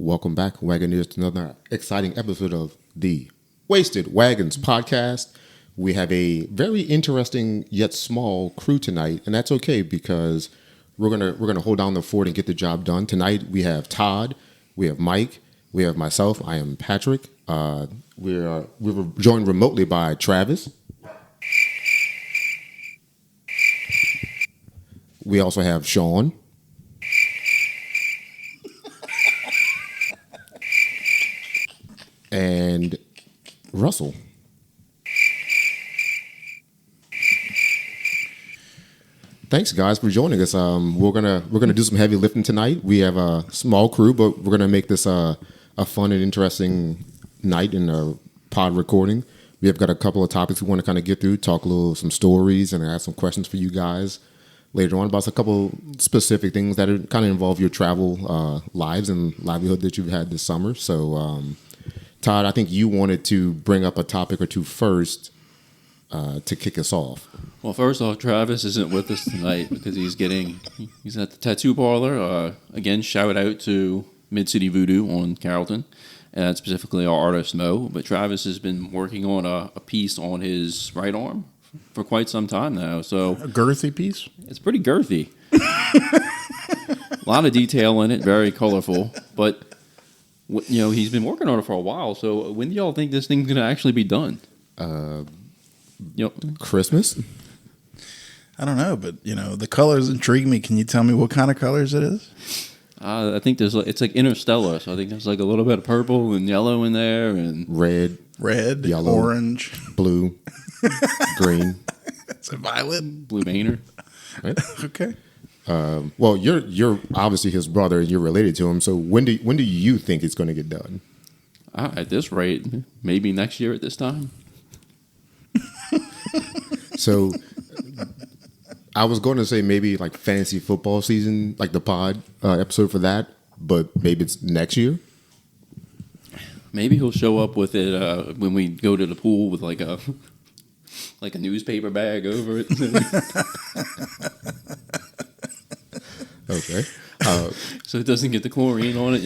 Welcome back, Wagoneers, to another exciting episode of the Wasted Wagons podcast. We have a very interesting yet small crew tonight, and that's okay because we're gonna hold down the fort and get the job done. Tonight we have Todd, we have Mike, we have myself. I am Patrick. We're joined remotely by Travis. We also have Sean. And Russell. Thanks, guys, for joining us. We're gonna do some heavy lifting tonight. We have a small crew, but we're gonna make this a fun and interesting night in a pod recording. We have got a couple of topics we want to kind of get through, talk some stories, and ask some questions for you guys later on about a couple specific things that are kind of involve your travel lives and livelihood that you've had this summer. So. Todd, I think you wanted to bring up a topic or two first to kick us off. Well, first off, Travis isn't with us tonight because he's at the tattoo parlor. Again, shout out to Mid-City Voodoo on Carrollton, and specifically our artist Mo. But Travis has been working on a piece on his right arm for quite some time now. So a girthy piece? It's pretty girthy. A lot of detail in it, very colorful, but... You know, he's been working on it for a while, so when do y'all think this thing's going to actually be done? Christmas? I don't know, but, the colors intrigue me. Can you tell me what kind of colors it is? I think it's like interstellar, so I think there's like a little bit of purple and yellow in there. And Red, yellow, orange, blue, green. It's a violet. Blue Maynard. Right? Okay. Well, you're obviously his brother, and you're related to him. So when do you think it's going to get done? At this rate, maybe next year at this time. So I was going to say maybe like fantasy football season, like the pod episode for that, but maybe it's next year. Maybe he'll show up with it when we go to the pool with like a newspaper bag over it. Okay. So it doesn't get the chlorine on it,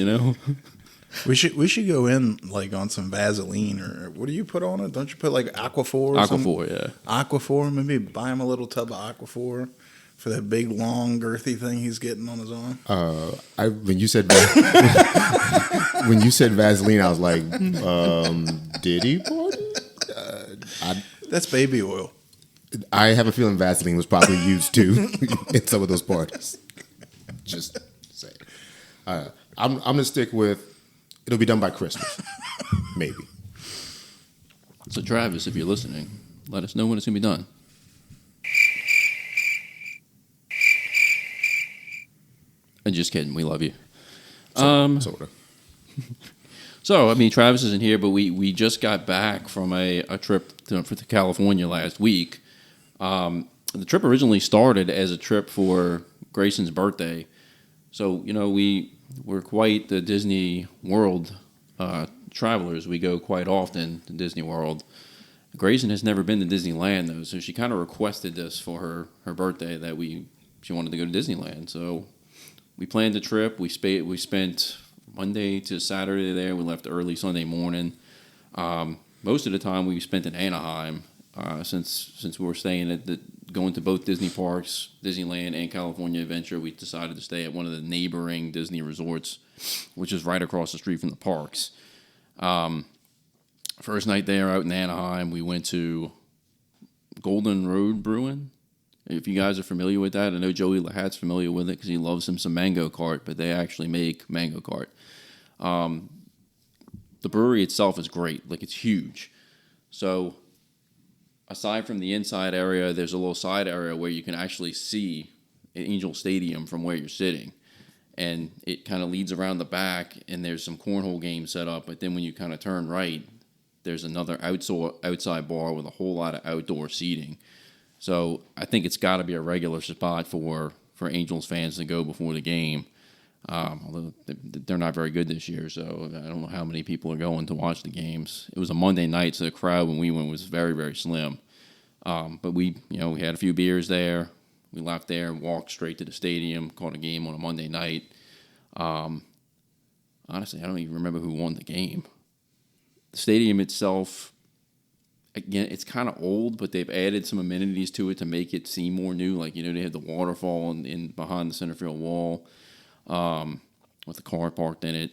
We should go in like on some Vaseline or what do you put on it? Don't you put like Aquaphor? Aquaphor, yeah. Aquaphor. Maybe buy him a little tub of Aquaphor for that big long girthy thing he's getting on his arm. When you said Vaseline, I was like, did he put it? That's baby oil. I have a feeling Vaseline was probably used too in some of those parties. Just say, I'm gonna stick with it'll be done by Christmas, maybe. So Travis, if you're listening, let us know when it's gonna be done. I'm just kidding. We love you. Sort of. So I mean, Travis isn't here, but we just got back from a trip to California last week. The trip originally started as a trip for Grayson's birthday. So, we're quite the Disney World travelers. We go quite often to Disney World. Grayson has never been to Disneyland, though, so she kind of requested this for her birthday that she wanted to go to Disneyland. So we planned the trip. We spent Monday to Saturday there. We left early Sunday morning. Most of the time we spent in Anaheim since we were staying going to both Disney parks, Disneyland and California Adventure. We decided to stay at one of the neighboring Disney resorts, which is right across the street from the parks. First night there out in Anaheim, we went to Golden Road Brewing. If you guys are familiar with that, I know Joey Lahat's familiar with it because he loves him some Mango Cart, but they actually make Mango Cart. The brewery itself is great. Like, it's huge. So aside from the inside area, there's a little side area where you can actually see Angel Stadium from where you're sitting. And it kind of leads around the back, and there's some cornhole games set up. But then when you kind of turn right, there's another outside bar with a whole lot of outdoor seating. So I think it's got to be a regular spot for Angels fans to go before the game. Although they're not very good this year, so I don't know how many people are going to watch the games. It was a Monday night, so the crowd when we went was very, very slim. But we had a few beers there. We left there and walked straight to the stadium, caught a game on a Monday night. honestly, I don't even remember who won the game. The stadium itself, again, it's kind of old, but they've added some amenities to it to make it seem more new. Like, they have the waterfall in behind the center field wall with the car parked in it.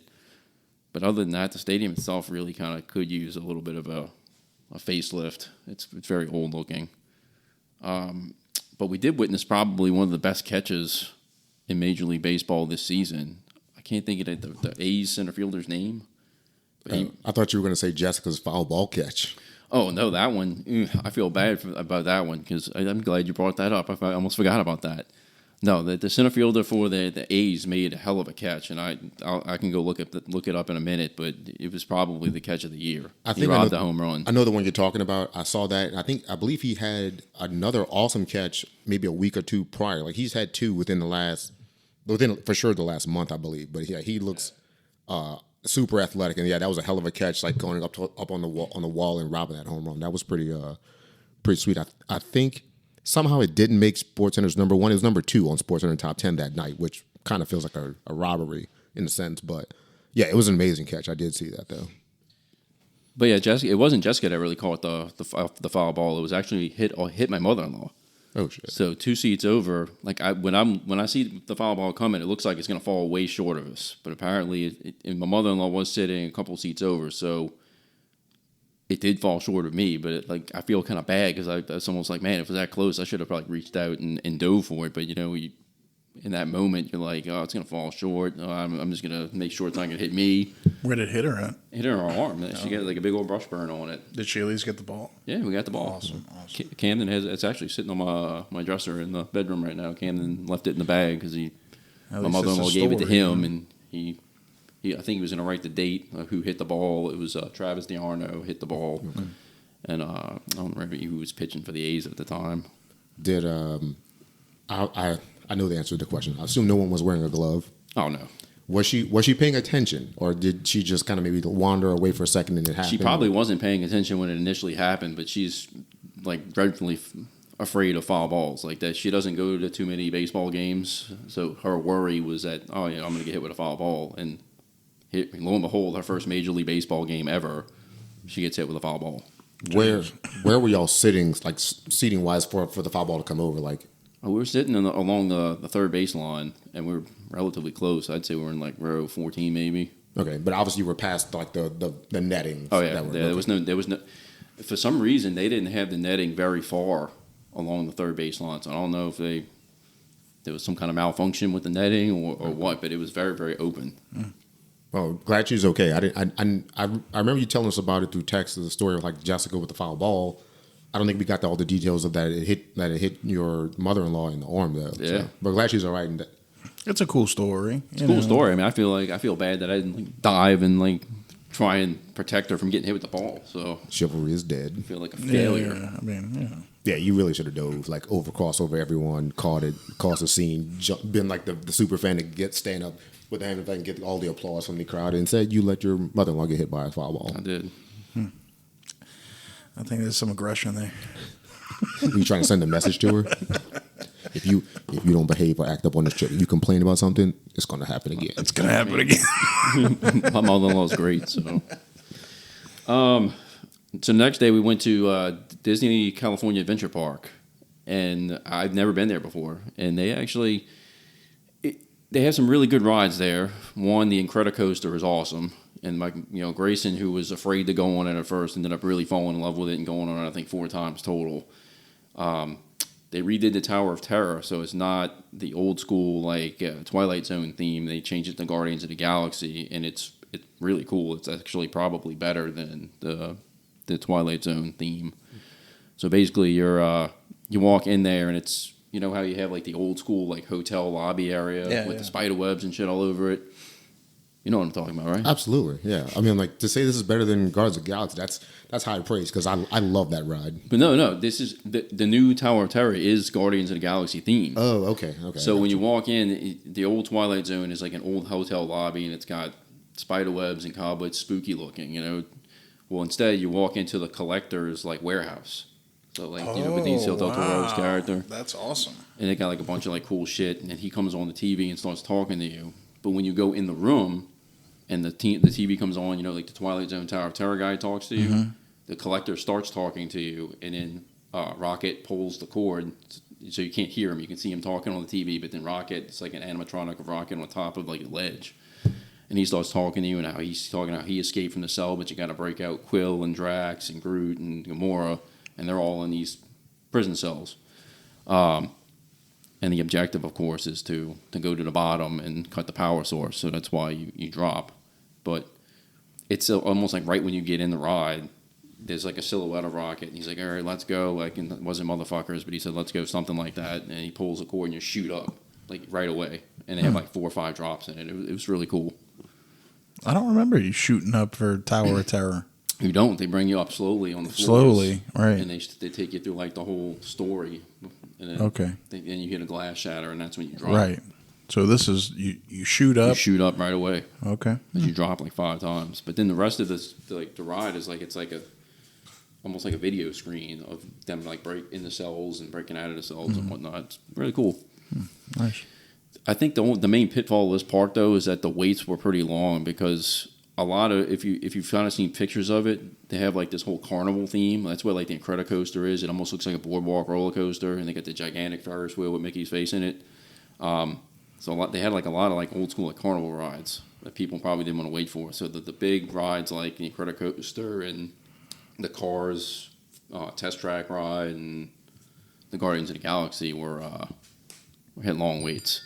But other than that, the stadium itself really kind of could use a little bit of a facelift. It's very old looking. But we did witness probably one of the best catches in Major League Baseball this season. I can't think of the A's center fielder's name. But I thought you were going to say Jessica's foul ball catch. Oh, no, that one. I feel bad about that one because I'm glad you brought that up. I almost forgot about that. No, the center fielder for the A's made a hell of a catch, and I can go look it up in a minute, but it was probably the catch of the year. He robbed the home run. I know the one you're talking about. I saw that. I believe he had another awesome catch maybe a week or two prior. Like he's had two within for sure the last month, I believe. But yeah, he looks super athletic, and yeah, that was a hell of a catch. Like going up on the wall and robbing that home run. That was pretty sweet. I think. Somehow it didn't make SportsCenter's number one. It was number 2 on SportsCenter Top 10 that night, which kind of feels like a robbery in a sense. But yeah, it was an amazing catch. I did see that though. But yeah, Jessica, it wasn't Jessica that really caught the foul ball. It was actually hit my mother-in-law. Oh shit! So 2 seats over, like when I see the foul ball coming, it looks like it's going to fall way short of us. But apparently, my mother-in-law was sitting a couple seats over, so. It did fall short of me, but I feel kind of bad because it's almost like, man, if it was that close, I should have probably reached out and dove for it. But in that moment, you're like, oh, it's gonna fall short. Oh, I'm just gonna make sure it's not gonna hit me. Where did it hit her at? Hit her in her arm. She got like a big old brush burn on it. Did she at least get the ball? Yeah, we got the ball. Awesome. Camden it's actually sitting on my dresser in the bedroom right now. Camden left it in the bag because my mother-in-law gave it to him, and I think he was going to write the date of who hit the ball. It was Travis DiArno hit the ball. Okay. And I don't remember who was pitching for the A's at the time. Did I know the answer to the question. I assume no one was wearing a glove. Oh, no. Was she paying attention, or did she just kind of maybe wander away for a second and it happened? She probably wasn't paying attention when it initially happened, but she's like dreadfully afraid of foul balls like that. She doesn't go to too many baseball games, so her worry was that, oh, yeah, I'm going to get hit with a foul ball. And lo and behold, her first Major League Baseball game ever, she gets hit with a foul ball. Where were y'all sitting, like seating wise, for the foul ball to come over? Like, we were sitting along the third base line, and we were relatively close. I'd say we were in like row 14, maybe. Okay, but obviously you were past like the netting. Oh yeah, there was no. For some reason, they didn't have the netting very far along the third base line. So I don't know if there was some kind of malfunction with the netting or what, but it was very, very open. Mm. Oh, glad she's okay. I remember you telling us about it through text, the story of like Jessica with the foul ball. I don't think we got all the details of that. It hit your mother-in-law in the arm though. Yeah, so, but glad she's all right. It's a cool story. It's a cool story. I mean, I feel bad that I didn't like dive and like try and protect her from getting hit with the ball. So chivalry is dead. I feel like a failure. Yeah, I mean, yeah, you really should have dove, like cross over everyone, caught it, caused a scene, been like the super fan to stand up with the hand and get all the applause from the crowd, and said you let your mother-in-law get hit by a foul ball. I did. I think there's some aggression there. Were you trying to send a message to her? If you don't behave or act up on this trip, you complain about something, it's going to happen again. It's going to happen again. My mother-in-law is great. So the next day we went to Disney California Adventure Park, and I've never been there before. And they actually they have some really good rides there. One, the Incredicoaster is awesome. And Grayson, who was afraid to go on it at first, ended up really falling in love with it and going on it, I think, 4 times total. They redid the Tower of Terror, so it's not the old school Twilight Zone theme. They changed it to Guardians of the Galaxy, and it's really cool. It's actually probably better than the Twilight Zone theme. So basically, you walk in there, and it's how you have like the old school hotel lobby area with the spider webs and shit all over it. You know what I'm talking about, right? Absolutely, yeah. I mean, to say this is better than Guardians of the Galaxy, that's high praise because I love that ride. But no, this is the new Tower of Terror is Guardians of the Galaxy themed. Oh, okay. So when you walk in, the old Twilight Zone is like an old hotel lobby, and it's got spider webs and cobwebs, spooky looking. Well, instead you walk into the collector's warehouse. So Benicio del Toro's character. That's awesome. And they got a bunch of cool shit, and then he comes on the TV and starts talking to you. But when you go in the room, and the TV comes on, you know, like the Twilight Zone Tower of Terror guy talks to you. The collector starts talking to you, and then Rocket pulls the cord, so you can't hear him. You can see him talking on the TV, but then Rocket, it's like an animatronic of Rocket on top of like a ledge. And he starts talking to you, and how he's talking how he escaped from the cell, but you got to break out Quill and Drax and Groot and Gamora, and they're all in these prison cells. And the objective, of course, is to go to the bottom and cut the power source. So that's why you drop. But it's almost like right when you get in the ride, there's like a silhouette of Rocket, and he's like, all right, let's go. Like, and it wasn't motherfuckers, but he said, let's go, something like that. And he pulls a cord, and you shoot up, like, right away. And they have like 4 or 5 drops in it. It was really cool. I don't remember you shooting up for Tower of Terror. You don't. They bring you up slowly on the floors. Slowly, right. And they take you through, like, the whole story. And then Okay. Then you hit a glass shatter, and that's when you drop. Right. So this is, you shoot up. You shoot up right away. Okay. But you drop like 5 times. But then the rest of this, like the ride is like, it's like almost like a video screen of them like break in the cells and breaking out of the cells and whatnot. It's really cool. Nice. I think the main pitfall of this park though is that the waits were pretty long, because a lot of, if you've kind of seen pictures of it, they have like this whole carnival theme. That's what like the Incredicoaster is. It almost looks like a boardwalk roller coaster, and they got the gigantic Ferris wheel with Mickey's face in it. So they had like a lot of like old school like carnival rides that people probably didn't want to wait for. So the big rides like the Incredicoaster and the Cars test track ride and the Guardians of the Galaxy had long waits.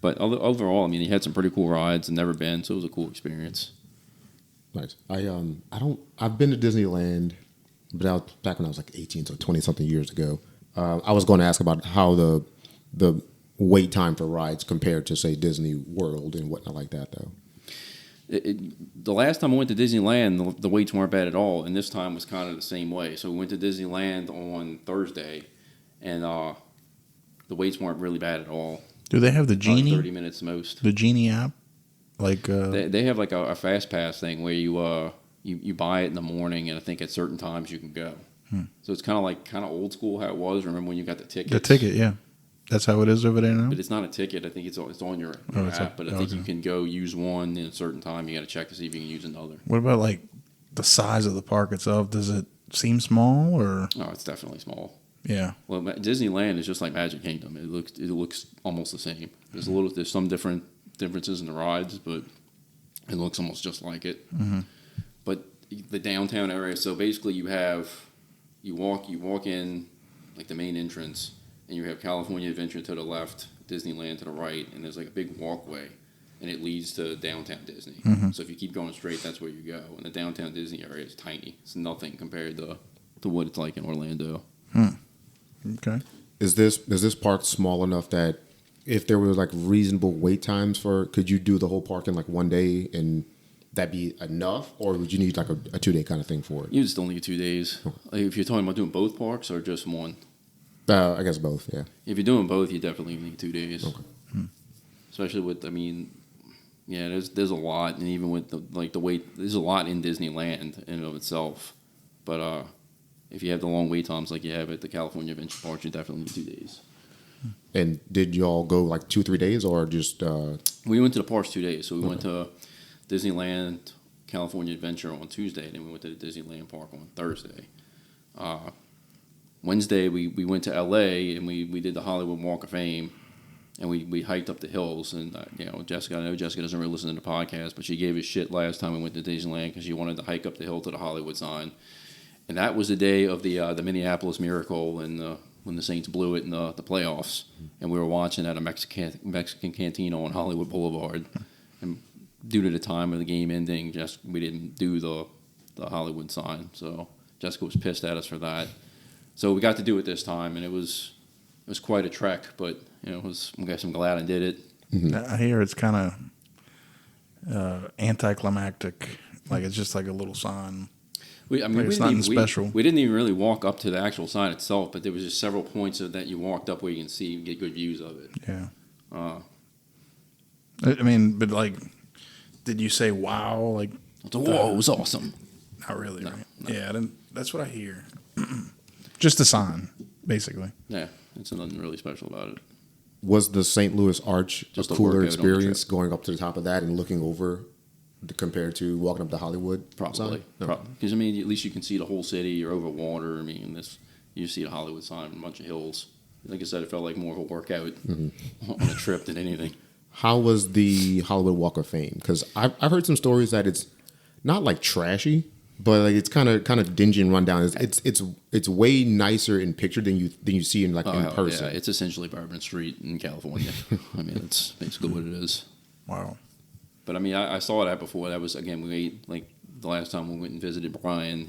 But overall, I mean, he had some pretty cool rides and never been, so it was a cool experience. Nice. I've been to Disneyland, but back when I was like 18, so 20 something years ago. I was going to ask about how the wait time for rides compared to, say, Disney World and whatnot like that, though. The last time I went to Disneyland, the waits weren't bad at all, and this time was kind of the same way. So we went to Disneyland on Thursday, and the waits weren't really bad at all. Do they have the Probably Genie? 30 minutes most. The Genie app? Like They have like a fast pass thing where you buy it in the morning, and I think at certain times you can go. So it's kind of old school how it was. Remember when you got the tickets? the ticket, yeah. That's how it is over there now? But it's not a ticket. I think it's on your app. But I think you can go use one in a certain time. You got to check to see if you can use another. What about like the size of the park itself? Does it seem small or? Oh, it's definitely small. Yeah. Well, Disneyland is just like Magic Kingdom. It looks almost the same. There's some differences in the rides, but it looks almost just like it. But the downtown area. So basically, you walk in like the main entrance, and you have California Adventure to the left, Disneyland to the right, and there's like a big walkway, and it leads to downtown Disney. So if you keep going straight, that's where you go. And the downtown Disney area is tiny. It's nothing compared to what it's like in Orlando. Okay. Is this park small enough that if there was like reasonable wait times could you do the whole park in like one day and that be enough, or would you need like a 2-day kind of thing for it? You just only need 2 days. Like if you're talking about doing both parks or just one. I guess both. Yeah. If you're doing both, you definitely need 2 days. Okay. Especially with, there's a lot, and even with the wait, there's a lot in Disneyland in and of itself. But if you have the long wait times like you have at the California Adventure Park, you definitely need 2 days. And did y'all go like 2-3 days, or just? We went to the parks 2 days. So we went to Disneyland, California Adventure on Tuesday, and then we went to the Disneyland Park on Thursday. Wednesday, we went to L.A., and we did the Hollywood Walk of Fame, and we hiked up the hills. And, Jessica, I know Jessica doesn't really listen to the podcast, but she gave us shit last time we went to Disneyland because she wanted to hike up the hill to the Hollywood sign. And that was the day of the Minneapolis Miracle and when the Saints blew it in the playoffs. And we were watching at a Mexican cantina on Hollywood Boulevard. And due to the time of the game ending, we didn't do the Hollywood sign. So Jessica was pissed at us for that. So we got to do it this time, and it was quite a trek. But I guess I'm glad I did it. I hear it's kind of anticlimactic. Like it's just like a little sign. It's nothing special. We didn't even really walk up to the actual sign itself, but there was just several points that you walked up where you can see and get good views of it. Yeah. But like, did you say wow? Like, whoa, it was awesome. Not really, right? No. Yeah, that's what I hear. Just a sign, basically. Yeah, it's nothing really special about it. Was the St. Louis Arch Just a a cooler workout on the experience trip. going up to the top of that and looking over compared to walking up to Hollywood? Probably. No. Because, I mean, at least you can see the whole city. You're over water. I mean, you see the Hollywood sign and a bunch of hills. Like I said, it felt like more of a workout on a trip than anything. How was the Hollywood Walk of Fame? Because I've heard some stories that it's not like trashy, but like it's kind of dingy and run down. It's way nicer in picture than you see in in person. Yeah, it's essentially Bourbon Street in California. I mean, that's basically what it is. Wow. But I mean, I saw that before. That was, again, we ate like the last time we went and visited Brian.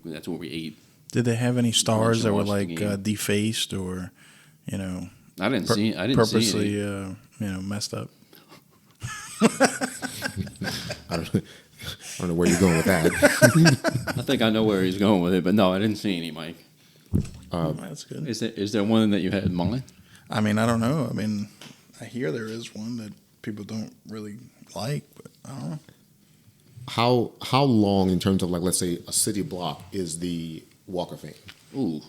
That's where we ate. Did they have any stars that were watched like the game. defaced or, you know, I didn't see purposely any. messed up? I don't know where you're going with that. I think I know where he's going with it, but no, I didn't see any, Mike. That's good. Is there one that you had in mind? I mean, I don't know. I mean, I hear there is one that people don't really like, but I don't know. How long in terms of like, let's say, a city block is the Walk of Fame? Ooh.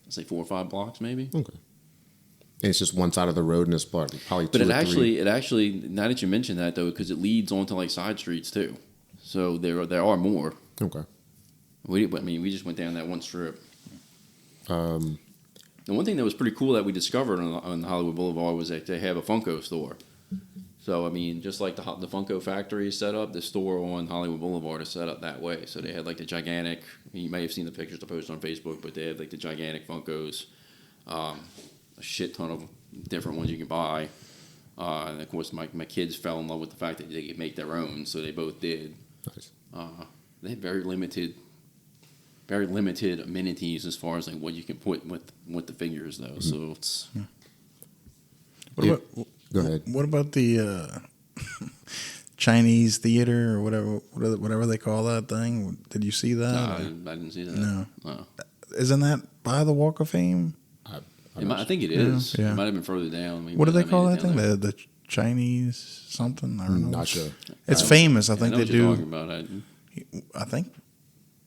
Let's say 4 or 5 blocks, maybe. Okay. And it's just one side of the road, and it's probably But two it or three. actually, now that you mention that though, because it leads onto like side streets too, so there are more. Okay. We just went down that one strip. The one thing that was pretty cool that we discovered on Hollywood Boulevard was that they have a Funko store. So I mean, just like the Funko factory is set up, the store on Hollywood Boulevard is set up that way. So they had like the gigantic. You may have seen the pictures to post on Facebook, but they had like the gigantic Funkos. A shit ton of different ones you can buy. And of course, my kids fell in love with the fact that they could make their own, so they both did. Nice. They had very limited amenities as far as like what you can put with the figures, though. So it's. Go ahead. What about the Chinese theater or whatever they call that thing? Did you see that? No, I didn't see that. No. Oh. Isn't that by the Walk of Fame? I think it is. Yeah. It might have been further down. What do they call that thing? The Chinese something? I don't know. Not sure. It's famous. I think know they what you're do. talking about. I think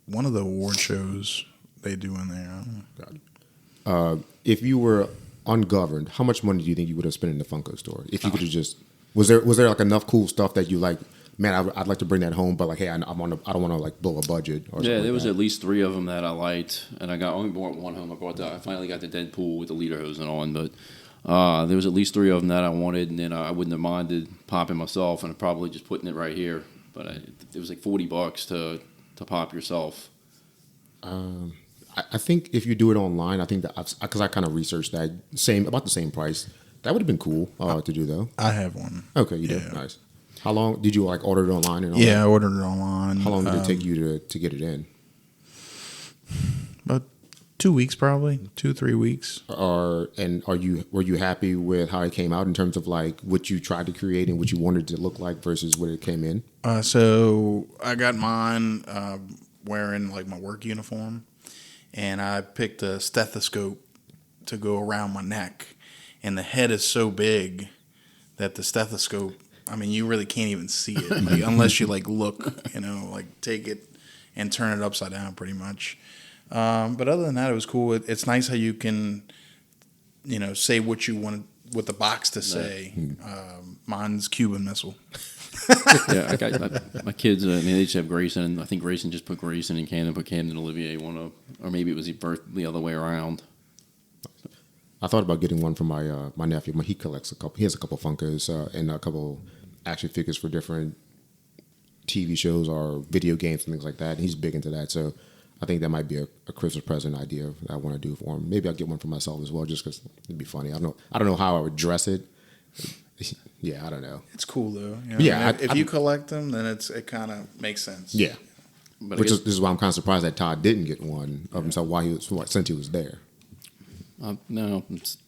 one of the award shows they do in there. I don't know. If you were ungoverned, how much money do you think you would have spent in the Funko store? If you could have just was there like enough cool stuff that you like? Man, I'd like to bring that home, but like, hey, I don't want to like blow a budget. Or Yeah, there was that. at least 3 of them that I liked, and I only brought one home. I finally got the Deadpool with the lederhosen on, but there was at least 3 of them that I wanted, and then I wouldn't have minded popping myself and probably just putting it right here. But it was like $40 to pop yourself. I think if you do it online, I think that because I kind of researched that about the same price. That would have been cool to do though. I have one. Okay, you did. Nice. How long did you like order it online and all Yeah, that? I ordered it online. How long did it take you to get it in? About 2 weeks, probably 2-3 weeks. Were you happy with how it came out in terms of like what you tried to create and what you wanted it to look like versus what it came in? So I got mine wearing like my work uniform, and I picked a stethoscope to go around my neck, and the head is so big that the stethoscope, I mean, you really can't even see it like, unless you like look, like take it and turn it upside down pretty much. But other than that, it was cool. It's nice how you can, say what you want the box to say. Mine's Cuban Missile. Yeah, I got my kids. They just have Grayson, and I think Grayson just put Grayson in Camden, put Camden and Olivier one up, or maybe it was the other way around. I thought about getting one for my nephew. He collects he has a couple Funkos and a couple action figures for different TV shows or video games and things like that. And he's big into that, so I think that might be a Christmas present idea that I want to do for him. Maybe I'll get one for myself as well, just because it'd be funny. I don't know how I would dress it. Yeah, I don't know. It's cool though. Yeah, if you collect them, then it kind of makes sense. Yeah, But this is why I'm kind of surprised that Todd didn't get one of himself since he was there. No, it's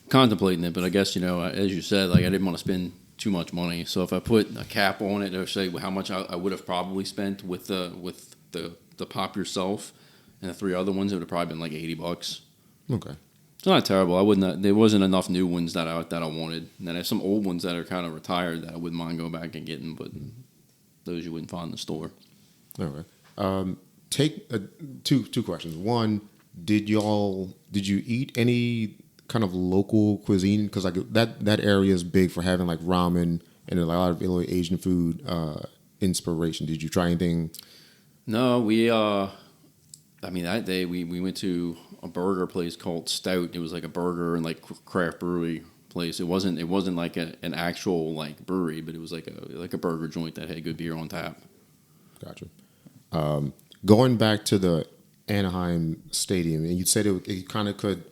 contemplating it, but I guess as you said, like I didn't want to spend too much money. So if I put a cap on it, or say how much I would have probably spent with the pop yourself and the 3 other ones, it would have probably been like $80. Okay. It's not terrible. There wasn't enough new ones that I wanted. And then there's some old ones that are kind of retired that I wouldn't mind going back and getting, but those you wouldn't find in the store. All right. Take two questions. One, did you eat any kind of local cuisine? Because like that area is big for having like ramen and a lot of Asian food inspiration. Did you try anything? No, that day we went to a burger place called Stout. It was like a burger and like craft brewery place. It wasn't like an actual like brewery, but it was like a burger joint that had good beer on tap. Gotcha. Going back to the Anaheim Stadium, and you said it kind of could,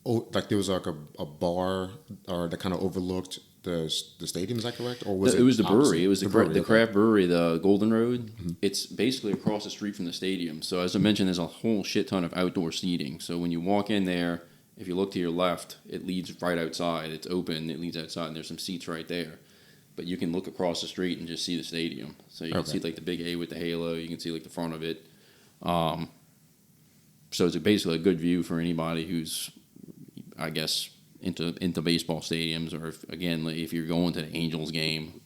like there was like a bar or that kind of overlooked the stadium. Is that correct? Or was it was the brewery. opposite? It was the brewery, craft brewery, the Golden Road. Mm-hmm. It's basically across the street from the stadium. So as I mentioned, there's a whole shit ton of outdoor seating. So when you walk in there, if you look to your left, it leads right outside. It's open. It leads outside, and there's some seats right there. But you can look across the street and just see the stadium. So you can see like the big A with the halo. You can see like the front of it. So it's basically a good view for anybody who's, I guess, into baseball stadiums, or if you're going to the Angels game,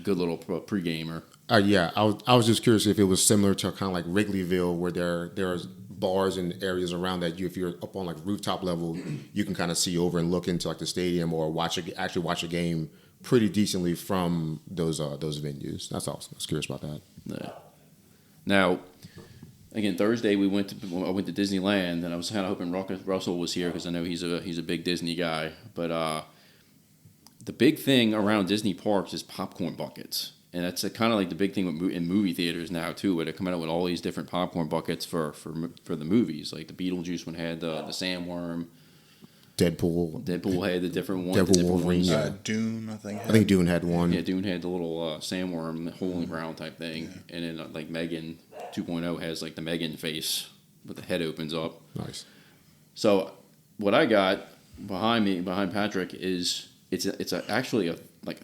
good little pre-gamer. Yeah, I was just curious if it was similar to kind of like Wrigleyville, where there's bars and areas around that if you're up on like rooftop level, you can kind of see over and look into like the stadium or actually watch a game pretty decently from those venues. That's all. I was curious about that. Yeah. Now, again, Thursday I went to Disneyland, and I was kind of hoping Russell was here because I know he's a big Disney guy. But the big thing around Disney parks is popcorn buckets, and that's kind of like the big thing in movie theaters now too, where they're coming out with all these different popcorn buckets for the movies. Like the Beetlejuice one had the sandworm. Deadpool had the different ones. Deadpool, Wolverine, yeah. Dune, I think. I think Dune had one. Yeah, Dune had the little sandworm, hole in the ground type thing. Yeah. And then like Megan 2.0 has like the Megan face, but the head opens up. Nice. So what I got behind Patrick, is actually a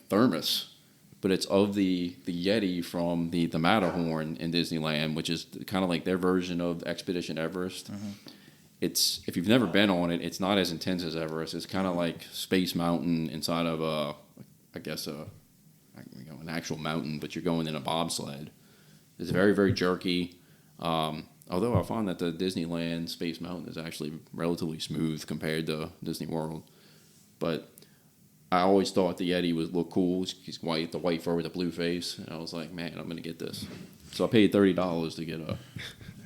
thermos, but it's of the Yeti from the Matterhorn in Disneyland, which is kind of like their version of Expedition Everest. Mm-hmm. It's, if you've never been on it, it's not as intense as Everest. It's kind of like Space Mountain inside of an actual mountain, but you're going in a bobsled. It's very, very jerky. Although I found that the Disneyland Space Mountain is actually relatively smooth compared to Disney World. But I always thought the Yeti would look cool. He's white, the white fur with the blue face. And I was like, man, I'm going to get this. So I paid $30 to get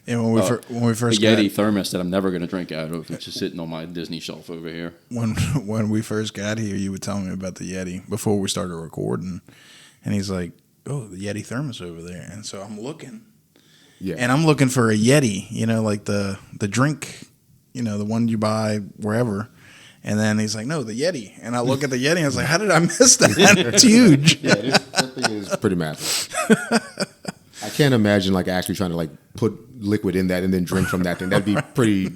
when we first a Yeti thermos that I'm never going to drink out of. It's just sitting on my Disney shelf over here. When we first got here, you were telling me about the Yeti before we started recording, and he's like, "Oh, the Yeti thermos over there." And so I'm looking, and I'm looking for a Yeti, like the drink, the one you buy wherever. And then he's like, "No, the Yeti." And I look at the Yeti, and I was like, "How did I miss that? It's huge." Yeah, that thing is pretty massive. I can't imagine actually trying to put liquid in that and then drink from that thing. That'd be pretty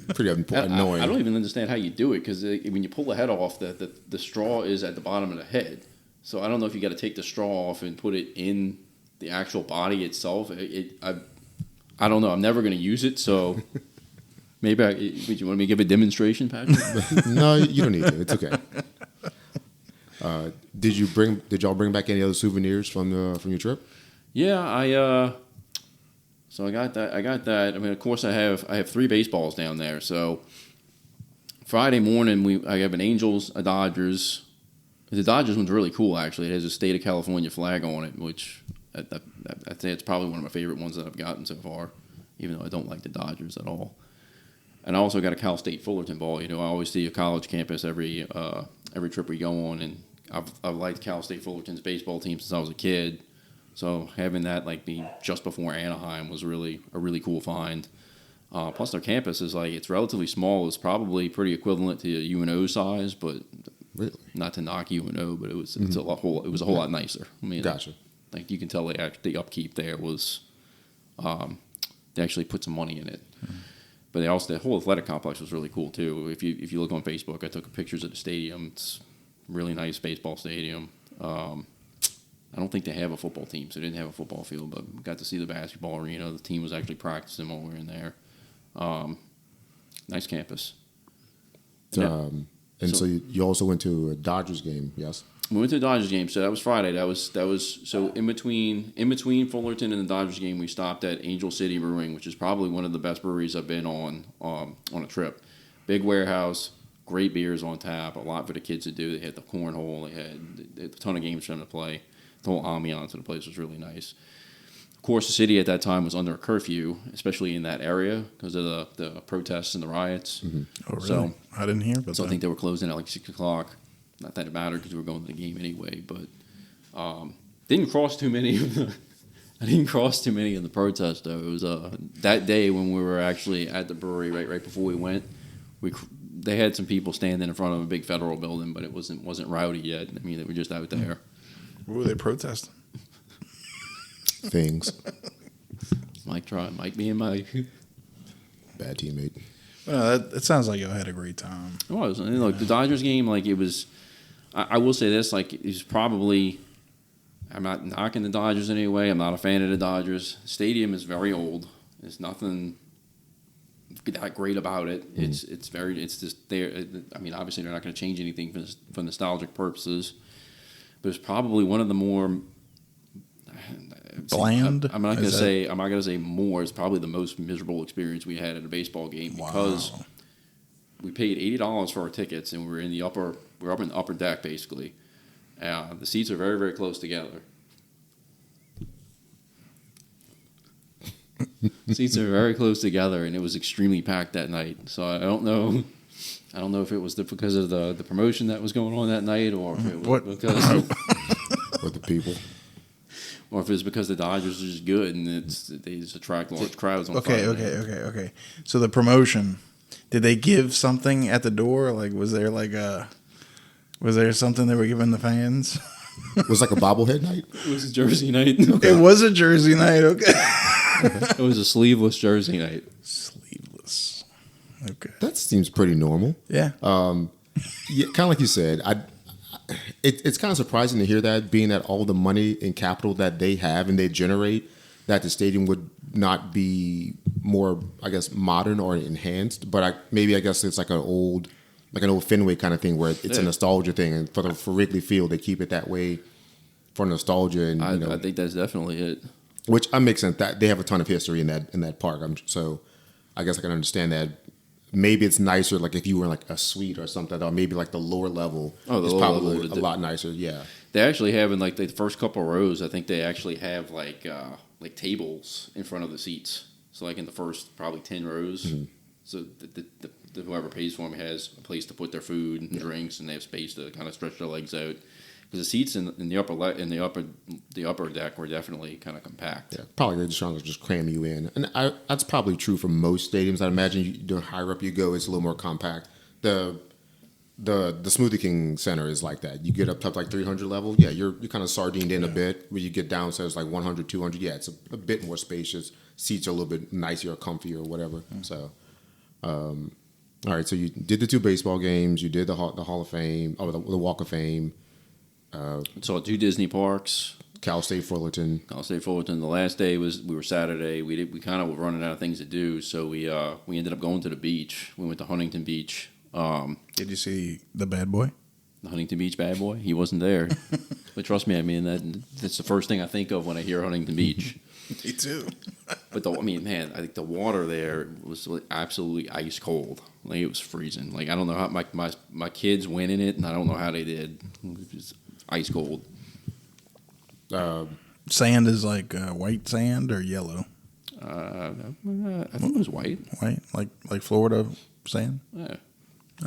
annoying. I don't even understand how you do it, because when you pull the head off, the straw is at the bottom of the head. So I don't know if you got to take the straw off and put it in the actual body itself. I don't know. I'm never going to use it, so maybe would you want me to give a demonstration, Patrick? No, you don't need to. It's okay. Did y'all bring back any other souvenirs from your trip? Yeah, so I got that. I mean, of course, I have 3 baseballs down there. So Friday morning, I have an Angels, a Dodgers. The Dodgers one's really cool, actually. It has a state of California flag on it, which I'd say it's probably one of my favorite ones that I've gotten so far, even though I don't like the Dodgers at all. And I also got a Cal State Fullerton ball. I always see a college campus every trip we go on, and I've liked Cal State Fullerton's baseball team since I was a kid. So having that be just before Anaheim was really a really cool find. Plus their campus is it's relatively small. It's probably pretty equivalent to UNO size, but really? Not to knock UNO, but it was a whole lot nicer. I mean, gotcha. You can tell the upkeep there was they actually put some money in it. Mm-hmm. But the whole athletic complex was really cool too. If you look on Facebook, I took pictures of the stadium. It's a really nice baseball stadium. I don't think they have a football team, so they didn't have a football field, but we got to see the basketball arena. The team was actually practicing while we were in there. Nice campus. So you also went to a Dodgers game, yes? We went to the Dodgers game, so that was Friday. That was so in between Fullerton and the Dodgers game, we stopped at Angel City Brewing, which is probably one of the best breweries I've been on a trip. Big warehouse, great beers on tap, a lot for the kids to do. They had the cornhole, they had a ton of games for them to play. The whole ambiance of the place was really nice. Of course, the city at that time was under a curfew, especially in that area because of the protests and the riots. Mm-hmm. Oh, really? So I didn't hear about that. I think they were closing at like 6 o'clock. Not that it mattered because we were going to the game anyway, but didn't cross too many of the. I didn't cross too many of the protests though. It was that day when we were actually at the brewery right before we went. They had some people standing in front of a big federal building, but it wasn't rowdy yet. I mean, they were just out there. What were they protesting? Things. Mike being Mike. Bad teammate. Well, that sounds like y'all had a great time. It was. And look, the Dodgers game, like it was. I will say this, like it was probably. I'm not knocking the Dodgers in any way. I'm not a fan of the Dodgers. The stadium is very old. There's nothing that great about it. It's just there. I mean, obviously they're not going to change anything for nostalgic purposes. But it's probably one of the more bland. I'm not going to say more. It's probably the most miserable experience we had at a baseball game because we paid $80 for our tickets and we're in the upper deck basically. The seats are very, very close together. Seats are very close together, and it was extremely packed that night. So I don't know if it was because of the promotion that was going on that night, or if it was because Or the people. or if it's because the Dodgers are just good and they just attract large crowds on Okay. Friday. So the promotion, did they give something at the door? Like, was there something they were giving the fans? It was like a bobblehead night. It was a jersey night. Okay. It was a jersey night. Okay. It was a sleeveless jersey night. Sleeveless. Okay. That seems pretty normal. Yeah. Yeah, kind of like you said. It's kind of surprising to hear that, being that all the money and capital that they have and they generate, that the stadium would not be more, I guess, modern or enhanced. But I guess it's like an old Fenway kind of thing where it's a nostalgia thing, and for Wrigley Field they keep it that way for nostalgia. And I think that's definitely it. Which makes sense. That they have a ton of history in that park. So I guess I can understand that. Maybe it's nicer, like if you were in like a suite or something, or maybe like the lower level is probably a lot nicer. Yeah, they actually have in like the first couple of rows. I think they actually have like tables in front of the seats. So like in the first probably 10 rows. Mm-hmm. So the whoever pays for them has a place to put their food and drinks, and they have space to kind of stretch their legs out. Because the seats in the upper deck were definitely kind of compact. Yeah, probably they're just trying to just cram you in, and that's probably true for most stadiums. I imagine the higher up you go, it's a little more compact. The Smoothie King Center is like that. You get up to like 300 level, yeah, you're kind of sardined in a bit. When you get downstairs like 100, 200, yeah, it's a bit more spacious. Seats are a little bit nicer or comfier or whatever. Mm. So, all right, so you did the 2 baseball games. You did the Hall of Fame, the Walk of Fame. Saw 2 Disney parks. Cal State Fullerton. The last day we were Saturday. We kind of were running out of things to do, so we ended up going to the beach. We went to Huntington Beach. Did you see the bad boy? The Huntington Beach bad boy? He wasn't there. But trust me, I mean that's the first thing I think of when I hear Huntington Beach. Me too. But I think the water there was absolutely ice cold. Like it was freezing. Like I don't know how my kids went in it, and I don't know how they did. It was ice cold. Sand is like white sand or yellow? I think it was white. White, like Florida sand. Yeah.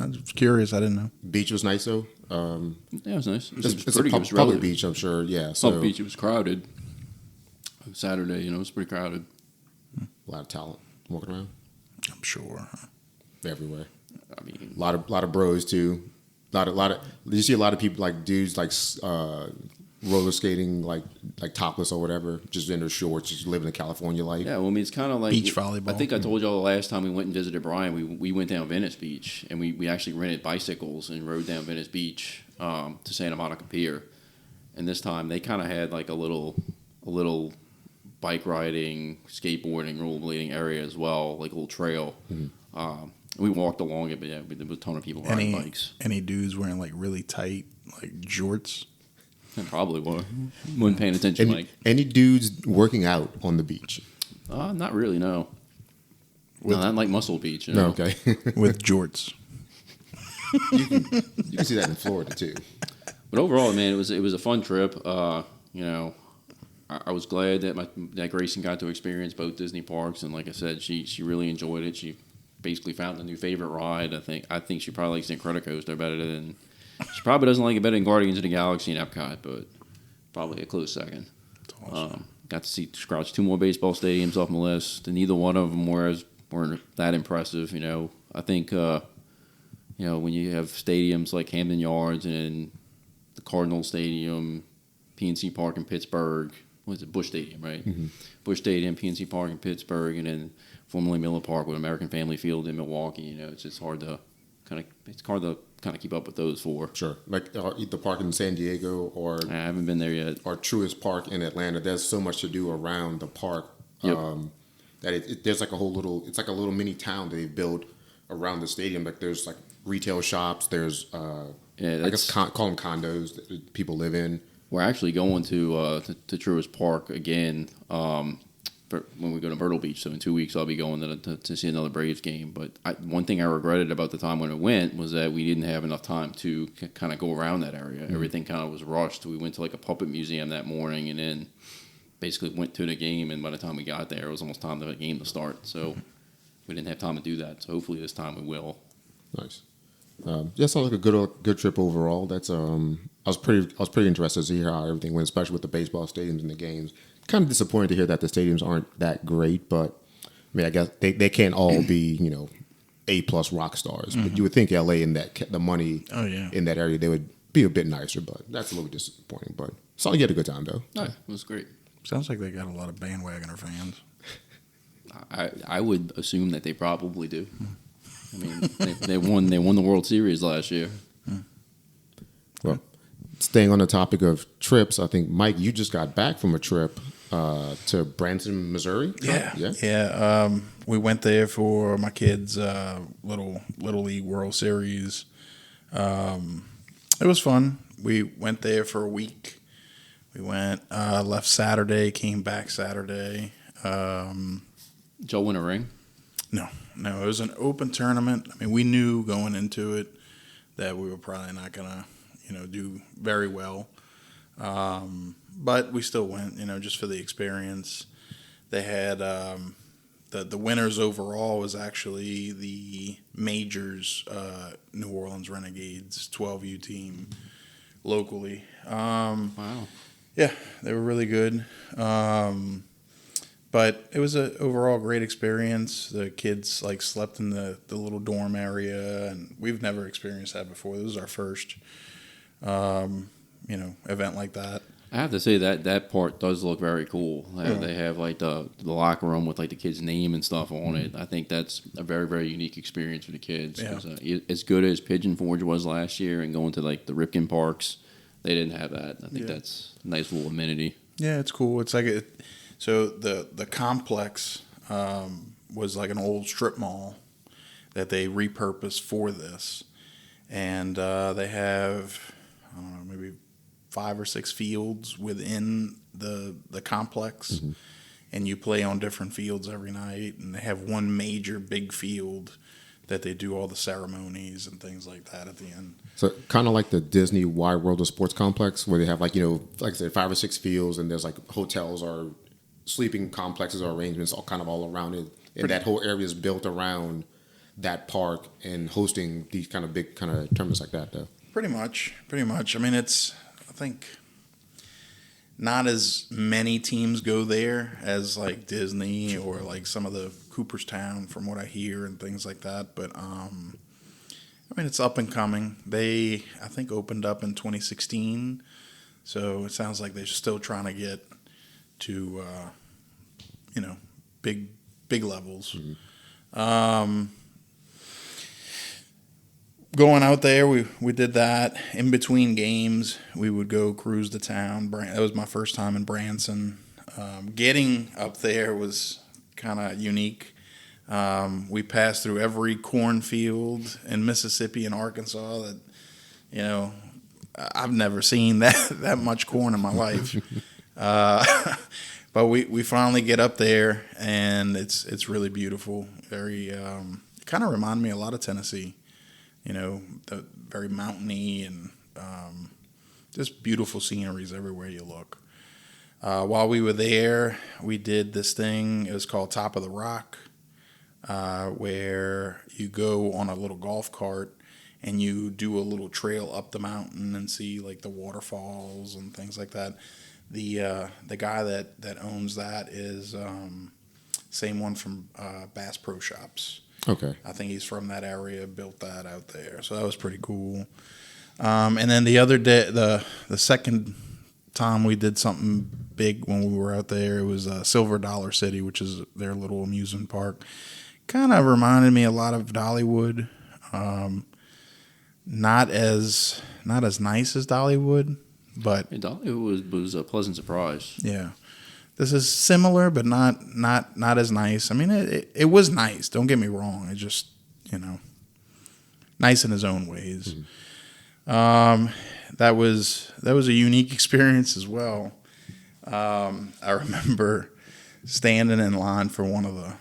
I was curious. I didn't know. Beach was nice though. Yeah, it was nice. It's a public beach, I'm sure. Yeah, so public beach. It was crowded. Saturday, it was pretty crowded. A lot of talent walking around. I'm sure. Everywhere. I mean, a lot of bros too. Lot of. Did you see a lot of people like dudes like roller skating like topless or whatever, just in their shorts, just living the California life? Yeah, well, I mean, it's kind of like beach volleyball. I think I told y'all the last time we went and visited Brian, we went down Venice Beach, and we actually rented bicycles and rode down Venice Beach to Santa Monica Pier. And this time they kind of had like a little bike riding, skateboarding, rollerblading area as well, like a little trail. Mm-hmm. We walked along it, but yeah, there was a ton of people riding bikes. Any dudes wearing like really tight like jorts? I probably wasn't paying attention, Mike. Any dudes working out on the beach? Not really, no. No, not like Muscle Beach. You No, know? okay. With jorts. You can see that in Florida too. But overall, man, it was a fun trip. You know, I was glad that Grayson got to experience both Disney parks, and like I said, she really enjoyed it. She basically found a new favorite ride. I think she probably likes the Incredicoaster better than she probably doesn't like it better than Guardians of the Galaxy and Epcot, but probably a close second. Awesome. Got to scratch 2 more baseball stadiums off my list, and neither one of them weren't that impressive. You know, I think you know, when you have stadiums like Hampton Yards and the Cardinal Stadium, PNC Park in Pittsburgh. What is it? Bush Stadium, right? Mm-hmm. Bush Stadium, PNC Park in Pittsburgh, and then formerly Miller Park with American Family Field in Milwaukee. You know, it's hard to kind of keep up with those 4. Sure, like the park in San Diego or I haven't been there yet. or Truist Park in Atlanta. There's so much to do around the park Yep. that there's like a whole little. It's like a little mini town that they've built around the stadium. Like there's like retail shops. There's I guess call them condos that people live in. We're actually going to Truist Park again when we go to Myrtle Beach. So in 2 weeks, I'll be going to see another Braves game. But one thing I regretted about the time when I went was that we didn't have enough time to kind of go around that area. Mm-hmm. Everything kind of was rushed. We went to like a puppet museum that morning and then basically went to the game. And by the time we got there, it was almost time for the game to start. So we didn't have time to do that. So hopefully this time we will. Nice. Yeah, sounds like a good trip overall. That's I was pretty interested to hear how everything went, especially with the baseball stadiums and the games. Kind of disappointed to hear that the stadiums aren't that great, but I mean, I guess they can't all be A+ rock stars. Mm-hmm. But you would think LA and the money in that area, they would be a bit nicer. But that's a little disappointing. But saw you had a good time though. No, it was great. Sounds like they got a lot of bandwagoner fans. I would assume that they probably do. I mean, they won the World Series last year. Well, staying on the topic of trips, I think Mike, you just got back from a trip to Branson, Missouri. Yeah. We went there for my kids' little league World Series. It was fun. We went there for a week. We went left Saturday, came back Saturday. Joe win a ring? No, it was an open tournament. I mean, we knew going into it that we were probably not gonna, do very well. But we still went, just for the experience. They had the winners overall was actually the Majors New Orleans Renegades 12U team locally. Wow. Yeah, they were really good. But it was an overall great experience. The kids slept in the little dorm area, and we've never experienced that before. This was our first, event like that. I have to say that part does look very cool. They have the locker room with the kid's name and stuff on it. I think that's a very, very unique experience for the kids. Yeah. As good as Pigeon Forge was last year and going to the Ripken Parks, they didn't have that. I think that's a nice little amenity. Yeah, it's cool. It's like so the complex was like an old strip mall that they repurposed for this, and they have maybe 5 or 6 fields within the complex, mm-hmm. and you play on different fields every night. And they have one major big field that they do all the ceremonies and things like that at the end. So kind of like the Disney Wide World of Sports complex, where they have like I said, 5 or 6 fields, and there's hotels or sleeping complexes or arrangements all around it, and that whole area is built around that park and hosting these kind of big kind of tournaments like that, though. Pretty much. I mean, I think not as many teams go there as Disney or some of the Cooperstown, from what I hear, and things like that. But I mean, it's up and coming. They, I think, opened up in 2016, so it sounds like they're still trying to get to big levels. Mm-hmm. Going out there, we did that. In between games, we would go cruise to town. That was my first time in Branson. Getting up there was kind of unique. We passed through every cornfield in Mississippi and Arkansas that, I've never seen that much corn in my life. But we finally get up there, and it's really beautiful. Very kind of reminded me a lot of Tennessee. The very mountainy and just beautiful sceneries everywhere you look. While we were there, we did this thing. It was called Top of the Rock, where you go on a little golf cart and you do a little trail up the mountain and see like the waterfalls and things like that. The guy that owns that is same one from Bass Pro Shops. Okay. I think he's from that area, built that out there. So that was pretty cool. And then the other day, the second time we did something big when we were out there, it was Silver Dollar City, which is their little amusement park. Kind of reminded me a lot of Dollywood. Not as nice as Dollywood, but Dollywood was a pleasant surprise. yeah. This is similar, but not as nice. I mean, it was nice. Don't get me wrong. It just, nice in his own ways. Mm-hmm. That was a unique experience as well. I remember standing in line for one of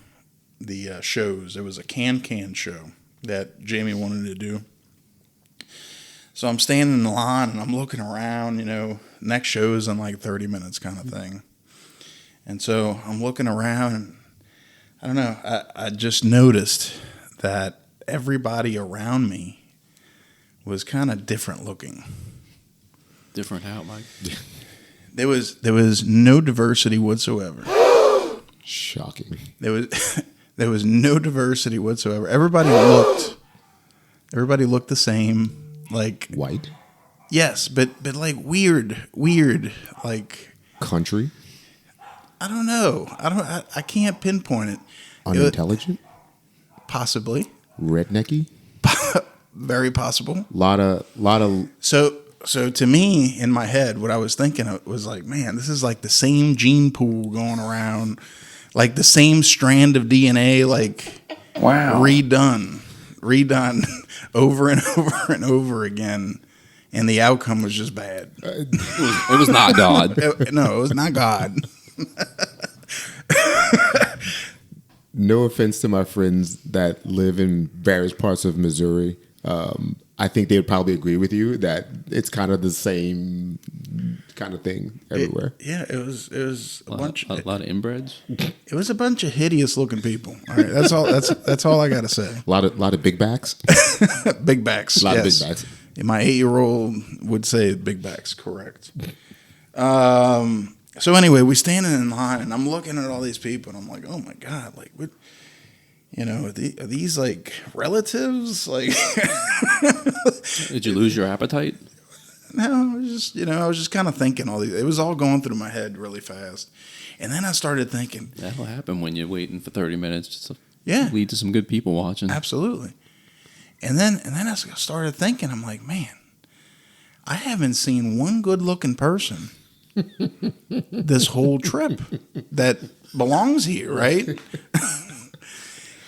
the shows. It was a can show that Jamie wanted to do. So I'm standing in the line and I'm looking around. Next show is in like 30 minutes, kind of thing. And so I'm looking around, and I don't know, I just noticed that everybody around me was kind of different looking. Different how, Mike? There was no diversity whatsoever. Shocking. There was no diversity whatsoever. Everybody looked the same, like White? yes, but like weird, like Country? I don't know. I can't pinpoint it. Unintelligent? Possibly. Rednecky? Very possible. Lot of So to me, in my head, what I was thinking was like, man, this is like the same gene pool going around, like the same strand of DNA, like wow, redone over and over and over again, and the outcome was just bad. It was not God. No, it was not God. No offense to my friends that live in various parts of Missouri. I think they would probably agree with you that it's kind of the same kind of thing everywhere. It was a lot of inbreds. It was a bunch of hideous looking people. All right, that's all. That's all I got to say. A lot of big backs. Big backs. A lot yes. of big backs. My 8-year-old would say big backs. Correct. So anyway, we standing in line, and I'm looking at all these people, and I'm like, oh my god, like what? Are these like relatives? Like, did you lose your appetite? No, I was just kind of thinking all these. It was all going through my head really fast, and then I started thinking that'll happen when you're waiting for 30 minutes. To lead to some good people watching. Absolutely. And then I started thinking, I'm like, man, I haven't seen one good looking person this whole trip that belongs here, right?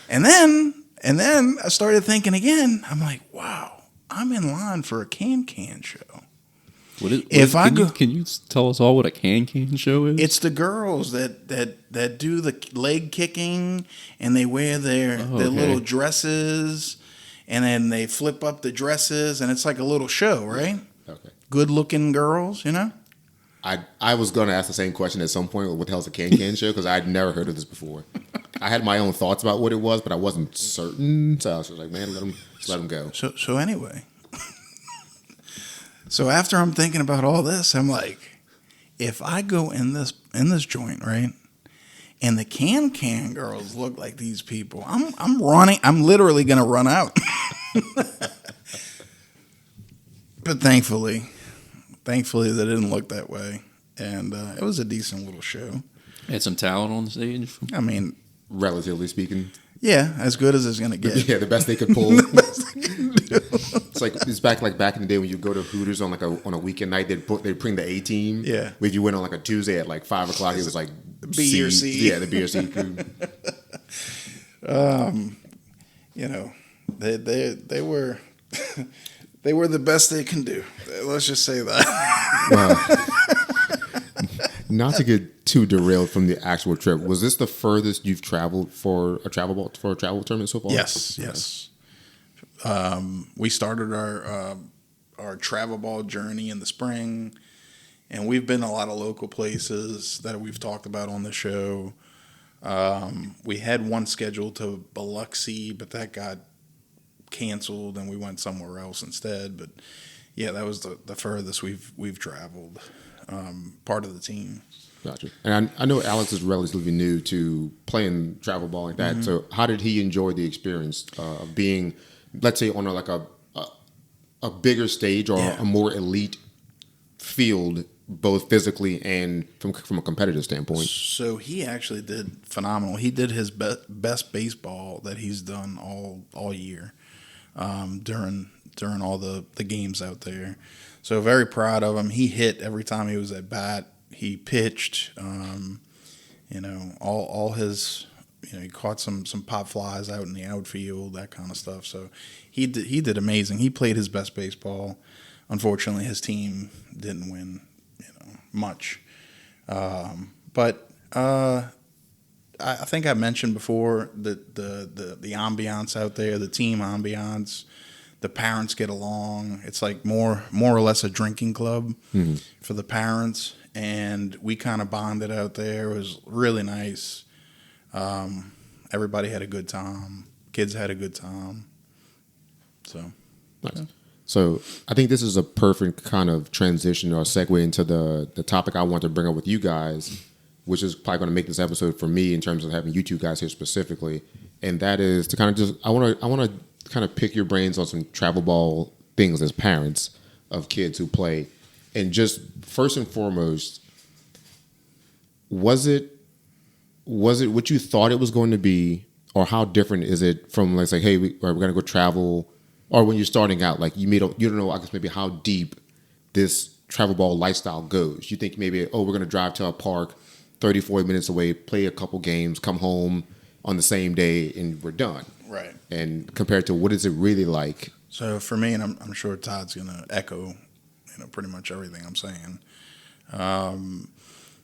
And then I started thinking again. I'm like, wow, I'm in line for a can show. Can you tell us all what a can show is? It's the girls that do the leg kicking, and they wear their little dresses, and then they flip up the dresses, and it's like a little show, right? Okay. Good looking girls, I was going to ask the same question at some point. What the hell's a can show? Because I'd never heard of this before. I had my own thoughts about what it was, but I wasn't certain. So I was like, man, let them go. So anyway, so after I'm thinking about all this, I'm like, if I go in this joint, right, and the can girls look like these people, I'm running. I'm literally gonna run out. But thankfully, they didn't look that way, and it was a decent little show. Had some talent on the stage. I mean, relatively speaking. Yeah, as good as it's gonna get. Yeah, the best they could pull. The best they can do. It's back in the day when you go to Hooters on a weekend night. They'd bring the A team. Yeah. If you went on like a Tuesday at like 5 o'clock, it was like B or C. Yeah, the B or C crew. They were They were the best they can do. Let's just say that. Not to get too derailed from the actual trip, was this the furthest you've traveled for a travel tournament so far? Yes. We started our travel ball journey in the spring, and we've been a lot of local places that we've talked about on the show. We had one scheduled to Biloxi, but that got canceled, and we went somewhere else instead. But yeah, that was the furthest we've traveled. Part of the team. Gotcha. And I know Alex is relatively new to playing travel ball like that. So how did he enjoy the experience of being, let's say, on a bigger stage or a more elite field, both physically and from a competitive standpoint? So he actually did phenomenal. He did his best baseball that he's done all year during all the games out there. So very proud of him. He hit every time he was at bat. He pitched. All his. He caught some pop flies out in the outfield, that kind of stuff. So he did amazing. He played his best baseball. Unfortunately, his team didn't win, much. But I think I mentioned before that the ambiance out there, the team ambiance. The parents get along. It's like more or less a drinking club for the parents, and we kind of bonded out there. It was really nice. Everybody had a good time. Kids had a good time. So, nice. Yeah. So I think this is a perfect kind of transition or segue into the topic I want to bring up with you guys, which is probably going to make this episode for me in terms of having you two guys here specifically, and that is to kind of just I want to kind of pick your brains on some travel ball things as parents of kids who play. And just first and foremost, was it what you thought it was going to be, or how different is it from, let's say, hey, we're going to go travel, or when you're starting out, like you don't know, I guess maybe how deep this travel ball lifestyle goes. You think maybe, we're going to drive to a park 30, 40 minutes away, play a couple games, come home on the same day, and we're done. Right. And compared to what is it really like? So for me, and I'm sure Todd's going to echo, pretty much everything I'm saying.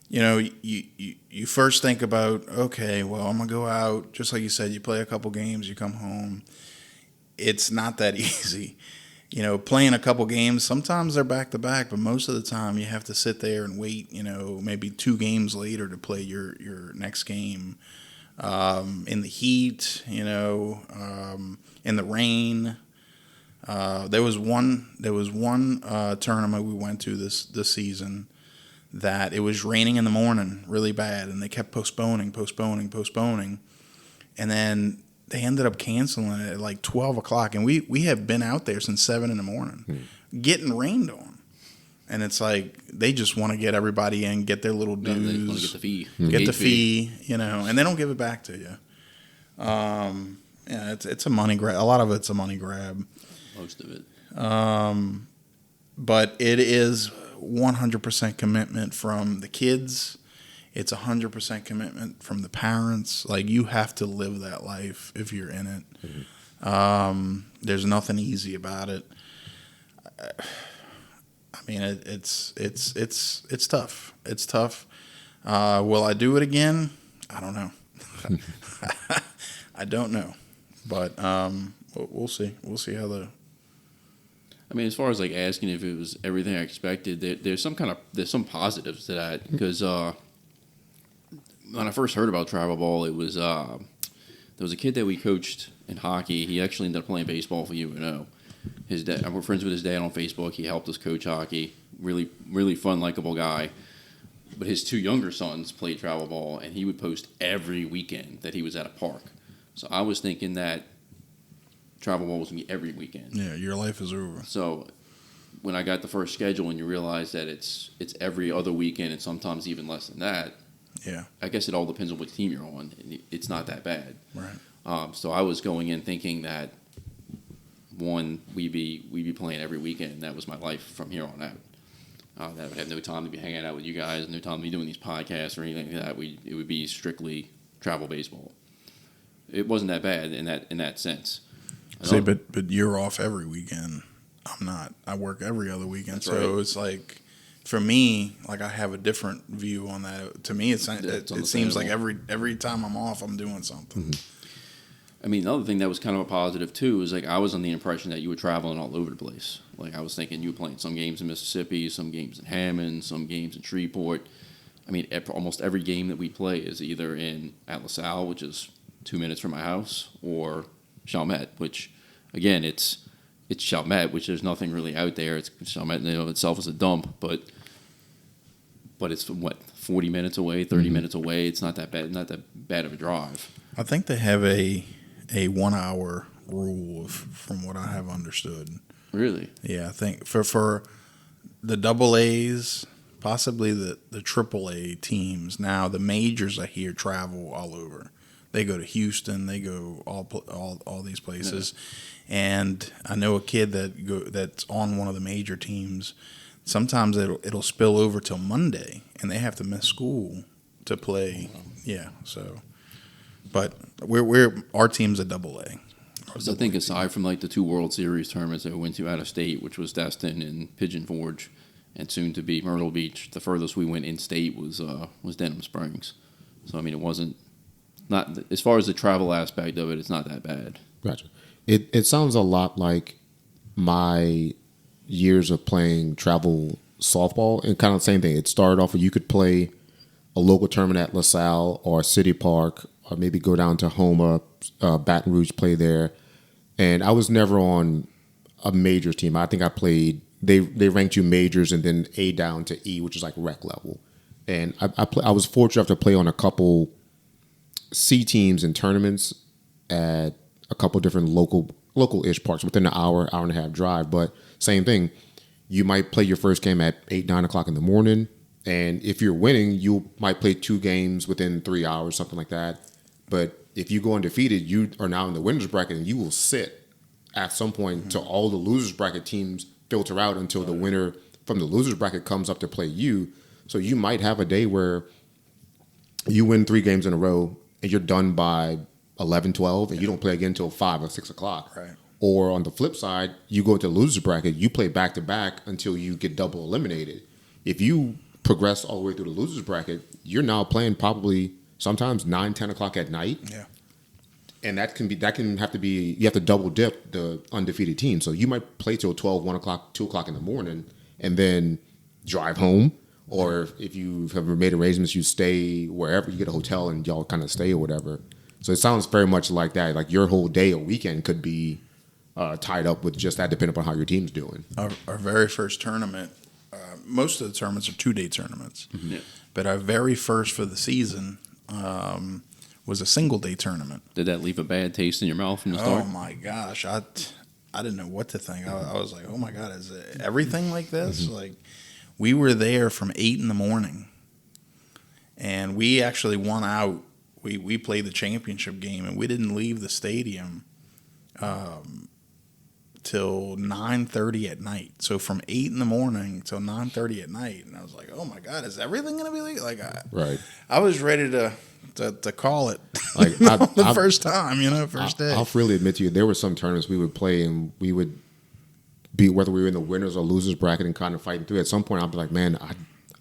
You first think about, okay, well, I'm going to go out. Just like you said, you play a couple games, you come home. It's not that easy. Playing a couple games, sometimes they're back to back, but most of the time you have to sit there and wait, maybe 2 games later to play your next game. In the heat, in the rain. There was one tournament we went to this season that it was raining in the morning really bad, and they kept postponing, and then they ended up canceling it at like 12 o'clock, and we have been out there since 7 in the morning, getting rained on. And it's like they just want to get everybody in, get their little dues. They want to get the fee. Get the fee, and they don't give it back to you. It's a money grab. A lot of it's a money grab. Most of it. But it is 100% commitment from the kids. It's 100% commitment from the parents. Like, you have to live that life if you're in it. There's nothing easy about it. I mean, it's tough. It's tough. Will I do it again? I don't know. I don't know, but we'll see. We'll see how the. I mean, as far as like asking if it was everything I expected, there's some positives to that, because when I first heard about travel ball, it was there was a kid that we coached in hockey. He actually ended up playing baseball for UNO. His dad, we're friends with his dad on Facebook. He helped us coach hockey. Really, really fun, likable guy. But his 2 younger sons played travel ball, and he would post every weekend that he was at a park. So I was thinking that travel ball was going to be every weekend. Yeah, your life is over. So when I got the first schedule and you realize that it's every other weekend and sometimes even less than that, yeah, I guess it all depends on what team you're on. It's not that bad. Right. So I was going in thinking that, one, we'd be playing every weekend, and that was my life from here on out. That I would have no time to be hanging out with you guys, no time to be doing these podcasts or anything like that. It would be strictly travel baseball. It wasn't that bad in that sense. See, but you're off every weekend. I'm not. I work every other weekend. That's So right. it's like, for me, like, I have a different view on that. To me, it seems like every time I'm off, I'm doing something. I mean, the other thing that was kind of a positive too is like I was on the impression that you were traveling all over the place. Like I was thinking you were playing some games in Mississippi, some games in Hammond, some games in Shreveport. I mean, almost every game that we play is either at LaSalle, which is 2 minutes from my house, or Chalmette, which again it's Chalmette, which there's nothing really out there. It's Chalmette in and of itself is a dump, but it's what 40 minutes away, 30 minutes away. It's not that bad of a drive. I think they have a 1 hour rule from what I have understood. Really? Yeah, I think for the double A's, possibly the triple A teams. Now the majors I hear travel all over. They go to Houston. They go all these places. Yeah. And I know a kid that's on one of the major teams. Sometimes it'll spill over till Monday, and they have to miss school to play. Yeah, so. But our team's a double A. So I think aside from like the 2 World Series tournaments that we went to out of state, which was Destin and Pigeon Forge, and soon to be Myrtle Beach, the furthest we went in state was Denham Springs. So I mean, it wasn't not as far as the travel aspect of it. It's not that bad. Gotcha. It sounds a lot like my years of playing travel softball, and kind of the same thing. It started off where you could play a local tournament at LaSalle or City Park, or maybe go down to Houma, Baton Rouge, play there. And I was never on a majors team. I think I played. They ranked you majors and then A down to E, which is like rec level. And I was fortunate enough to play on a couple C teams and tournaments at a couple different local-ish parks within an hour and a half drive. But same thing, you might play your first game at 8, 9 o'clock in the morning. And if you're winning, you might play 2 games within 3 hours, something like that. But if you go undefeated, you are now in the winners bracket, and you will sit at some point until all the losers bracket teams filter out until the winner from the losers bracket comes up to play you. So you might have a day where you win 3 games in a row and you're done by 11, 12, and you don't play again until 5 or 6 o'clock. Right. Or on the flip side, you go to the losers bracket, you play back to back until you get double eliminated. If you progress all the way through the losers bracket, you're now playing probably sometimes 9, 10 o'clock at night. Yeah. And you have to double dip the undefeated team. So you might play till 12, 1 o'clock, 2 o'clock in the morning, and then drive home. Or if you have made arrangements, you stay wherever, you get a hotel and y'all kind of stay or whatever. So it sounds very much like that. Like your whole day or weekend could be tied up with just that, depending upon how your team's doing. Our very first tournament, most of the tournaments are 2-day tournaments. Mm-hmm. Yeah. But our very first for the season was a single-day tournament. Did that leave a bad taste in your mouth from the start? Oh, my gosh. I didn't know what to think. I was like, oh, my God, is it everything like this? Mm-hmm. Like, we were there from 8 in the morning, and we actually won out. We played the championship game, and we didn't leave the stadium till 9:30 at night. So from 8 in the morning till 9:30 at night, and I was like, "Oh my God, is everything gonna be like?" Right. I was ready to call it like first time, first day. I'll freely admit to you, there were some tournaments we would play, and we would be, whether we were in the winners or losers bracket and kind of fighting through. At some point, I'd be like, "Man,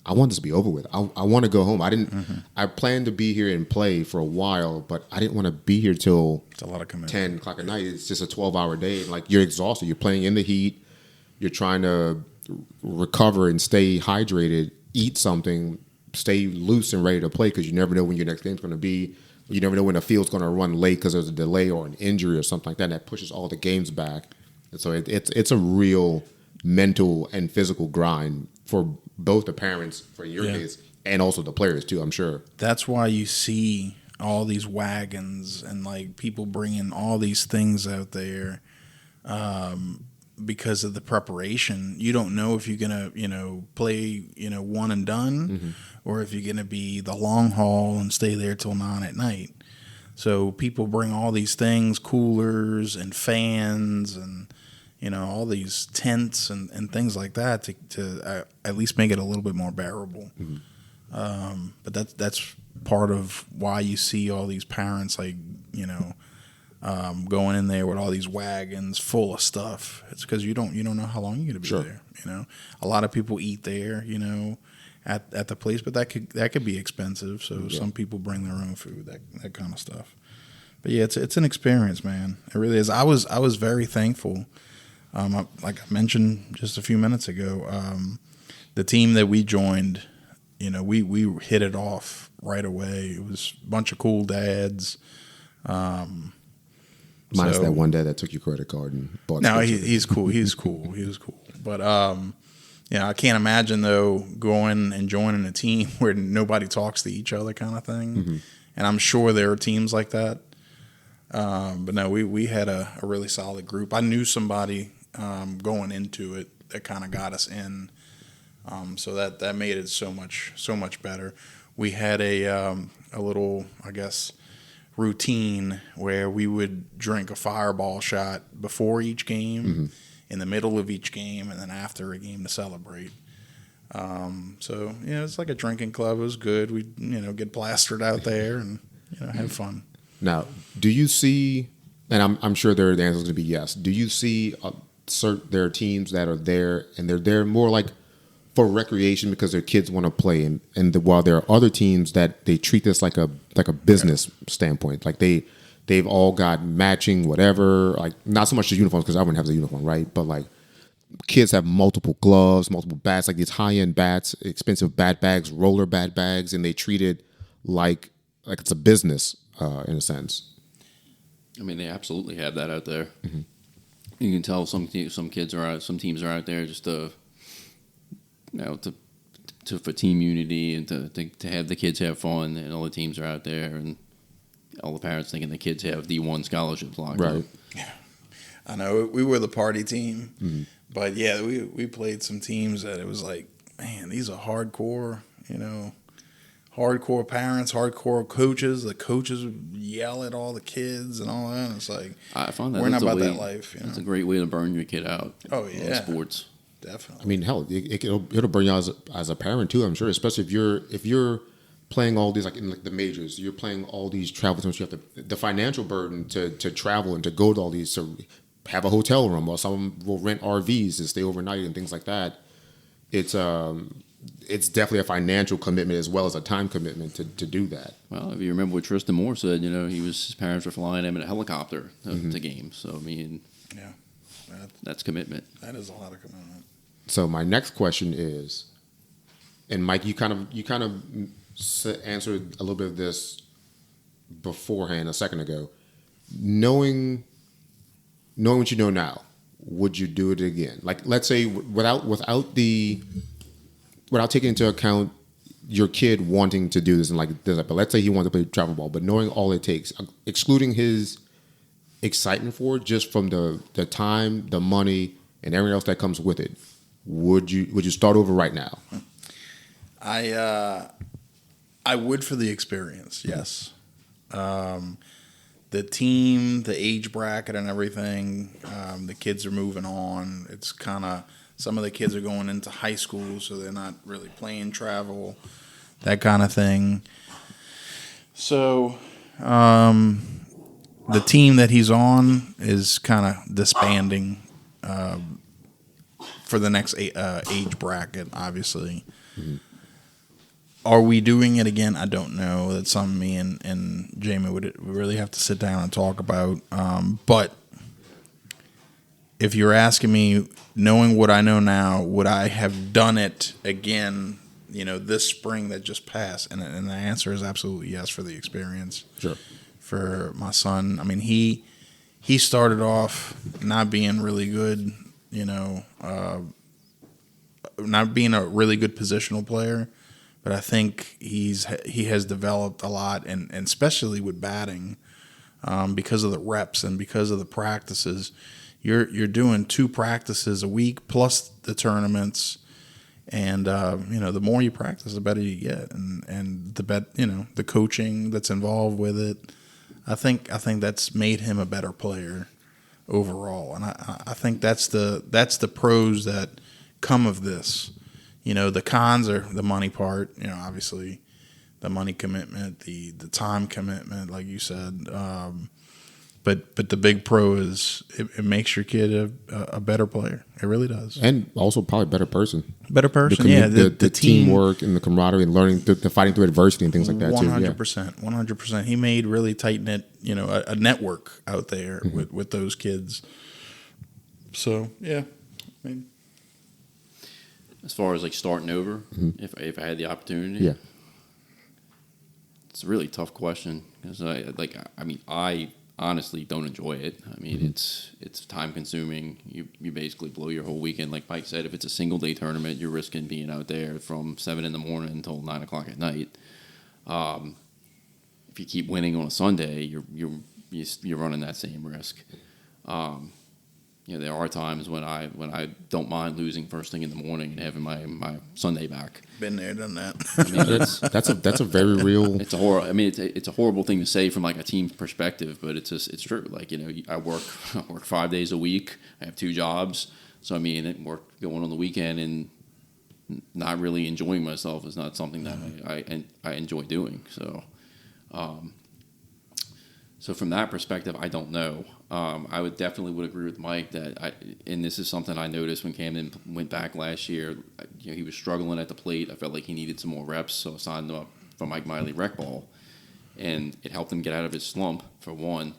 I want this to be over with. I want to go home. I planned to be here and play for a while, but I didn't want to be here till it's a lot of commitment. 10 o'clock at night. It's just a 12-hour day. Like, you're exhausted. You're playing in the heat. You're trying to recover and stay hydrated, eat something, stay loose and ready to play, because you never know when your next game's going to be. You never know when the field's going to run late because there's a delay or an injury or something like that, and that pushes all the games back. And so it's a real mental and physical grind for both the parents, for your case, and also the players too, I'm sure. That's why you see all these wagons and like people bringing all these things out there because of the preparation. You don't know if you're gonna play one and done, or if you're gonna be the long haul and stay there till 9 at night. So people bring all these things, coolers and fans and all these tents and things like that to at least make it a little bit more bearable. But that's part of why you see all these parents going in there with all these wagons full of stuff. It's because you don't know how long you're gonna be there. You know, a lot of people eat there. You know, at the place, but that could be expensive. So some people bring their own food, that kind of stuff. But yeah, it's an experience, man. It really is. I was very thankful. Like I mentioned just a few minutes ago, the team that we joined, you know, we hit it off right away. It was a bunch of cool dads. Minus that one dad that took your credit card and bought. No, he's cool. He's cool. He was cool. But yeah, I can't imagine though going and joining a team where nobody talks to each other, kind of thing. Mm-hmm. And I'm sure there are teams like that. But no, we had a really solid group. I knew somebody going into it that kind of got us in. So that made it so much better. We had a little, I guess, routine where we would drink a fireball shot before each game, in the middle of each game, and then after a game to celebrate. So yeah, it's like a drinking club. It was good. We get plastered out there and have fun. Now, do you see? And I'm sure the answer is going to be yes. Do you see there are teams that are there and they're there more like for recreation because their kids want to play, and while there are other teams that they treat this like a business standpoint, like they've all got matching whatever, like not so much the uniforms because I wouldn't have the uniform, right? But like kids have multiple gloves, multiple bats, like these high-end bats, expensive bat bags, roller bat bags, and they treat it like it's a business in a sense. I mean, they absolutely have that out there. Mm-hmm. You can tell some kids are out, some teams are out there just to for team unity and to have the kids have fun, and all the teams are out there, and all the parents thinking the kids have D1 scholarships locked up. Yeah, I know we were the party team, but yeah, we played some teams that it was like, man, these are hardcore, hardcore parents, hardcore coaches. The coaches would yell at all the kids and all that. And it's like, I find that we're not about that life. It's a great way to burn your kid out. Oh yeah, sports. Definitely. I mean, hell, it'll burn you out as a parent too. I'm sure, especially if you're playing all these like in like the majors, you're playing all these travel tours. You have the financial burden to travel and to go to all these, to have a hotel room, or some will rent RVs to stay overnight and things like that. It's definitely a financial commitment as well as a time commitment to do that. Well, if you remember what Tristan Moore said, his parents were flying him in a helicopter to games. So I mean, yeah, that's commitment. That is a lot of commitment. So my next question is, and Mike, you kind of answered a little bit of this beforehand a second ago. Knowing what you know now, would you do it again? Like, let's say without taking into account your kid wanting to do this and like this, but let's say he wanted to play travel ball, but knowing all it takes, excluding his excitement for it, just from the time, the money, and everything else that comes with it, would you start over right now? I would for the experience, yes. The team, the age bracket, and everything. The kids are moving on. It's kind of, some of the kids are going into high school, so they're not really playing travel, that kind of thing. So, the team that he's on is kind of disbanding for the next age bracket, obviously. Mm-hmm. Are we doing it again? I don't know. That's something me and Jamie would really have to sit down and talk about. But if you're asking me, knowing what I know now, would I have done it again, this spring that just passed? And the answer is absolutely yes for the experience. Sure. For my son. I mean, he started off not being really good, not being a really good positional player. But I think he has developed a lot, and especially with batting, because of the reps and because of the practices. You're doing 2 practices a week plus the tournaments, and the more you practice, the better you get, and the coaching that's involved with it. I think that's made him a better player overall, and I think that's the pros that come of this. The cons are the money part, obviously the money commitment, the time commitment, like you said. But But the big pro is it makes your kid a better player. It really does. And also probably a better person. Better person, The teamwork and the camaraderie and learning, the fighting through adversity and things like that 100%, 100%. He made really tight-knit, a network out there with those kids. So, yeah. I mean, As far as like starting over, if I had the opportunity, Yeah. it's a really tough question because I honestly don't enjoy it. I mean, it's time consuming. You basically blow your whole weekend. Like Mike said, if it's a single day tournament, you're risking being out there from 7 a.m. until 9 o'clock at night. If you keep winning on a Sunday, you're running that same risk. There are times when I don't mind losing first thing in the morning and having my Sunday back. been there, done that. I mean, That's a very real. it's a horror. I mean, it's a horrible thing to say from like a team's perspective, but it's true. Like I work 5 days a week. I have 2 jobs, so I mean, going on the weekend and not really enjoying myself is not something that I enjoy doing. So, so from that perspective, I don't know. I would definitely agree with Mike that and this is something I noticed when Camden went back last year. He was struggling at the plate. I felt like he needed some more reps, so I signed him up for Mike Miley rec ball, and it helped him get out of his slump for one.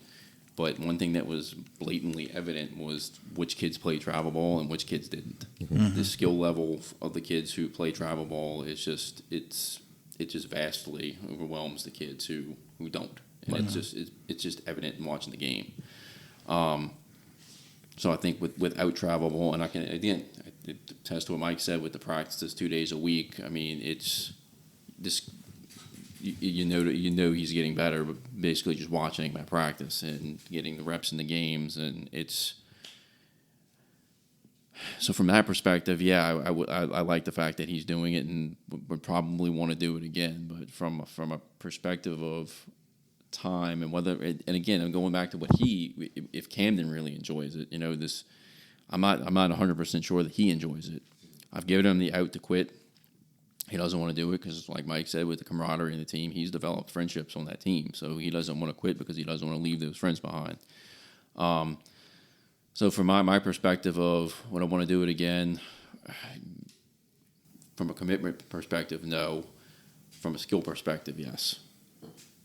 But one thing that was blatantly evident was which kids played travel ball and which kids didn't. Mm-hmm. The skill level of the kids who play travel ball is it just vastly overwhelms the kids who don't, and it's just evident in watching the game. So I think without travel ball, and I can again attest to what Mike said with the practices 2 days a week. I mean, it's this. You know he's getting better, but basically just watching my practice and getting the reps in the games, and it's so from that perspective, yeah, I like the fact that he's doing it and would probably want to do it again. But from a perspective of time and whether, and again, I'm going back to what if Camden really enjoys it, I'm not 100% sure that he enjoys it. I've given him the out to quit. He doesn't want to do it because, like Mike said, with the camaraderie in the team, he's developed friendships on that team. So he doesn't want to quit because he doesn't want to leave those friends behind. So from my perspective of would I want to do it again, from a commitment perspective, no. From a skill perspective, yes.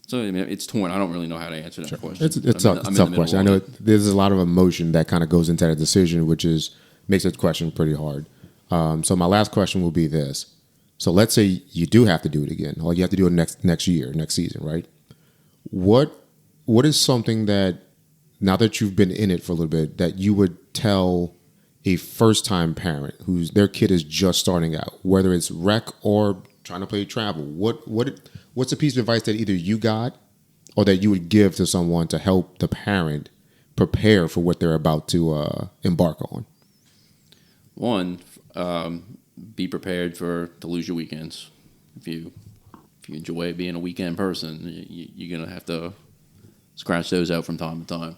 So I mean, it's torn. I don't really know how to answer that question. It's a tough question. I know there's a lot of emotion that kind of goes into that decision, which makes the question pretty hard. So my last question will be this. So let's say you do have to do it again, or you have to do it next year, next season, right? What is something that, now that you've been in it for a little bit, that you would tell a first-time parent their kid is just starting out, whether it's rec or trying to play travel? What's a piece of advice that either you got or that you would give to someone to help the parent prepare for what they're about to embark on? One, be prepared to lose your weekends. If you enjoy being a weekend person, you're gonna have to scratch those out from time to time.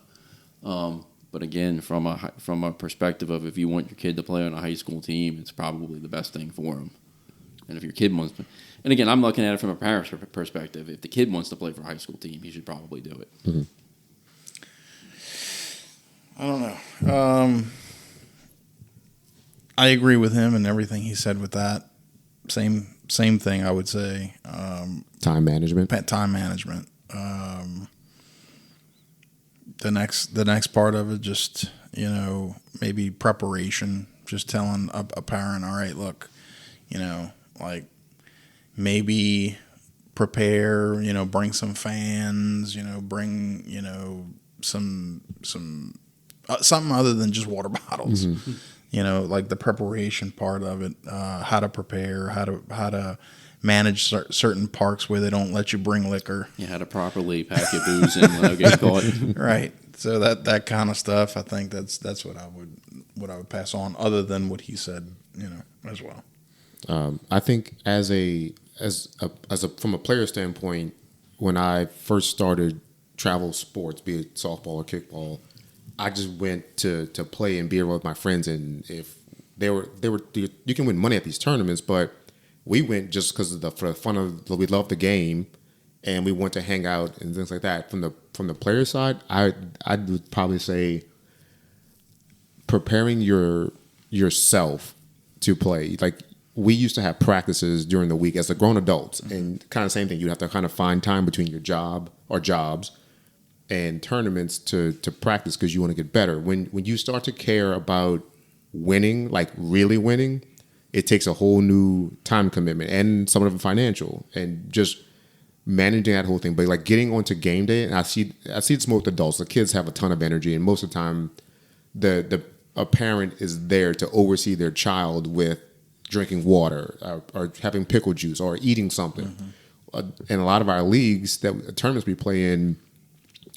But again, from a perspective of if you want your kid to play on a high school team, it's probably the best thing for him. And if your kid wants to, and again, I'm looking at it from a parent's perspective. If the kid wants to play for a high school team, he should probably do it. Mm-hmm. I don't know. I agree with him and everything he said with that. Same thing, I would say. Time management. Time management. The next part of it, just maybe preparation. Just telling a parent, all right, look, like maybe prepare. Bring some fans. Bring some something other than just water bottles. Mm-hmm. Like the preparation part of it, how to prepare, how to manage certain parks where they don't let you bring liquor. Yeah, how to properly pack your booze and without getting caught. Right. So that kind of stuff, I think that's what I would pass on, other than what he said, as well. I think from a player standpoint, when I first started travel sports, be it softball or kickball, I just went to play and be around with my friends, and if they were you can win money at these tournaments, but we went just because for the fun of we loved the game, and we went to hang out and things like that. From the player side, I would probably say preparing yourself to play. Like, we used to have practices during the week as the grown adults, and kind of same thing. You have to kind of find time between your jobs and tournaments to practice because you want to get better. When you start to care about winning, like really winning, it takes a whole new time commitment and some of it financial and just managing that whole thing. But like getting onto game day, and I see it's more with adults. The kids have a ton of energy, and most of the time, a parent is there to oversee their child with drinking water or having pickle juice or eating something. In a lot of our leagues, tournaments we play in,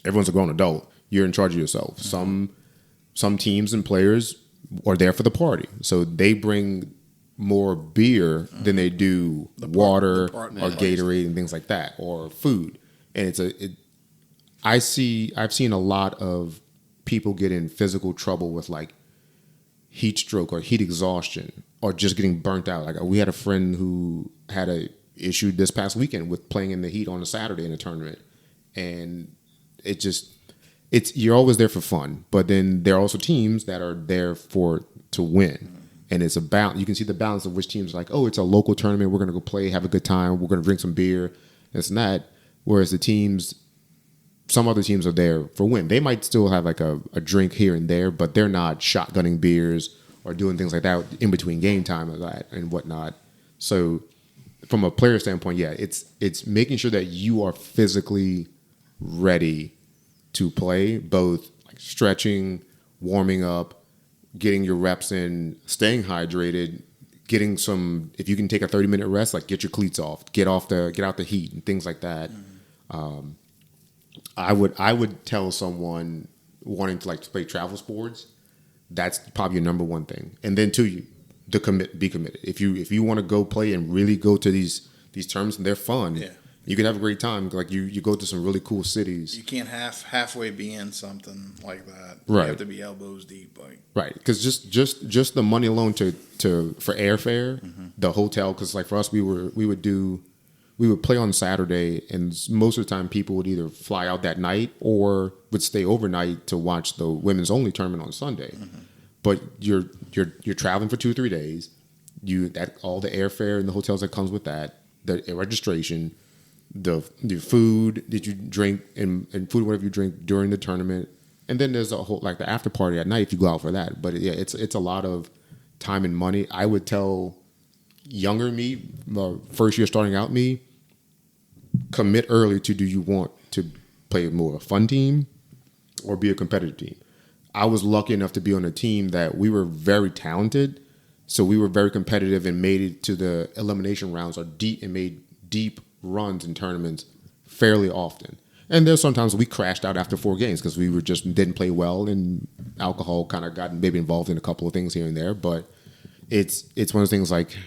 everyone's a grown adult. You're in charge of yourself. Some teams and players are there for the party, so they bring more beer than they do water or Gatorade and things like that, or food. And I've seen a lot of people get in physical trouble with like heat stroke or heat exhaustion or just getting burnt out. Like, we had a friend who had a issue this past weekend with playing in the heat on a Saturday in a tournament, and you're always there for fun, but then there are also teams that are there to win. And it's you can see the balance of which teams are like, oh, it's a local tournament, we're going to go play, have a good time, we're going to drink some beer, this and that. Whereas some other teams are there for win. They might still have like a drink here and there, but they're not shotgunning beers or doing things like that in between game time and whatnot. So from a player standpoint, yeah, it's making sure that you are physically ready to play, both like stretching, warming up, getting your reps in, staying hydrated, getting some. If you can take a 30-minute rest, like get your cleats off, get out the heat and things like that. I would tell someone wanting to like play travel sports, that's probably your number one thing. And then two, be committed. If you want to go play and really go to these tournaments and they're fun, yeah, you can have a great time. Like you go to some really cool cities. You can't halfway be in something like that. Right. You have to be elbows deep. Like, right, because just the money alone for airfare, the hotel. Because like for us, we would play on Saturday, and most of the time people would either fly out that night or would stay overnight to watch the women's only tournament on Sunday. But you're traveling for 2-3 days. All the airfare and the hotels that comes with that, the registration, the food that you drink and food whatever you drink during the tournament, and then there's a whole like the after party at night if you go out for that. But yeah, it's a lot of time and money. I would tell younger me, first year starting out me, commit early to do you want to play more of a fun team or be a competitive team. I was lucky enough to be on a team that we were very talented, so we were very competitive and made it to the elimination rounds or made deep runs in tournaments fairly often. And there's sometimes we crashed out after 4 games because we didn't play well, and alcohol kind of got maybe involved in a couple of things here and there. But it's one of those things like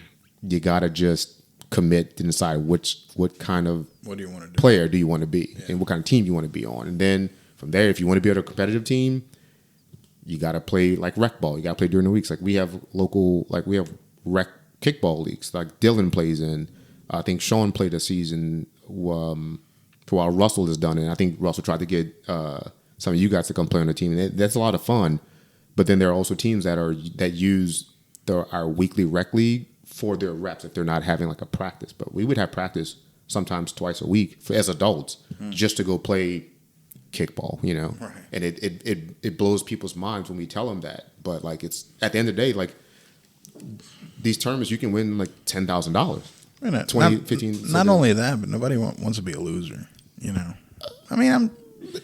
you gotta just commit to decide what kind of player do you want to be, and what kind of team you want to be on. And then from there, if you want to be on a competitive team, you got to play like rec ball. You got to play during the weeks. Like we have rec kickball leagues. Like Dylan plays in. I think Sean played a season while Russell is done, and I think Russell tried to get some of you guys to come play on the team. And that's a lot of fun. But then there are also teams that use our weekly rec league for their reps if they're not having like a practice. But we would have practice sometimes twice a week as adults just to go play kickball, Right. And it blows people's minds when we tell them that. But like it's at the end of the day, like these tournaments you can win like $10,000. 15. Not only that, but nobody wants to be a loser. I mean,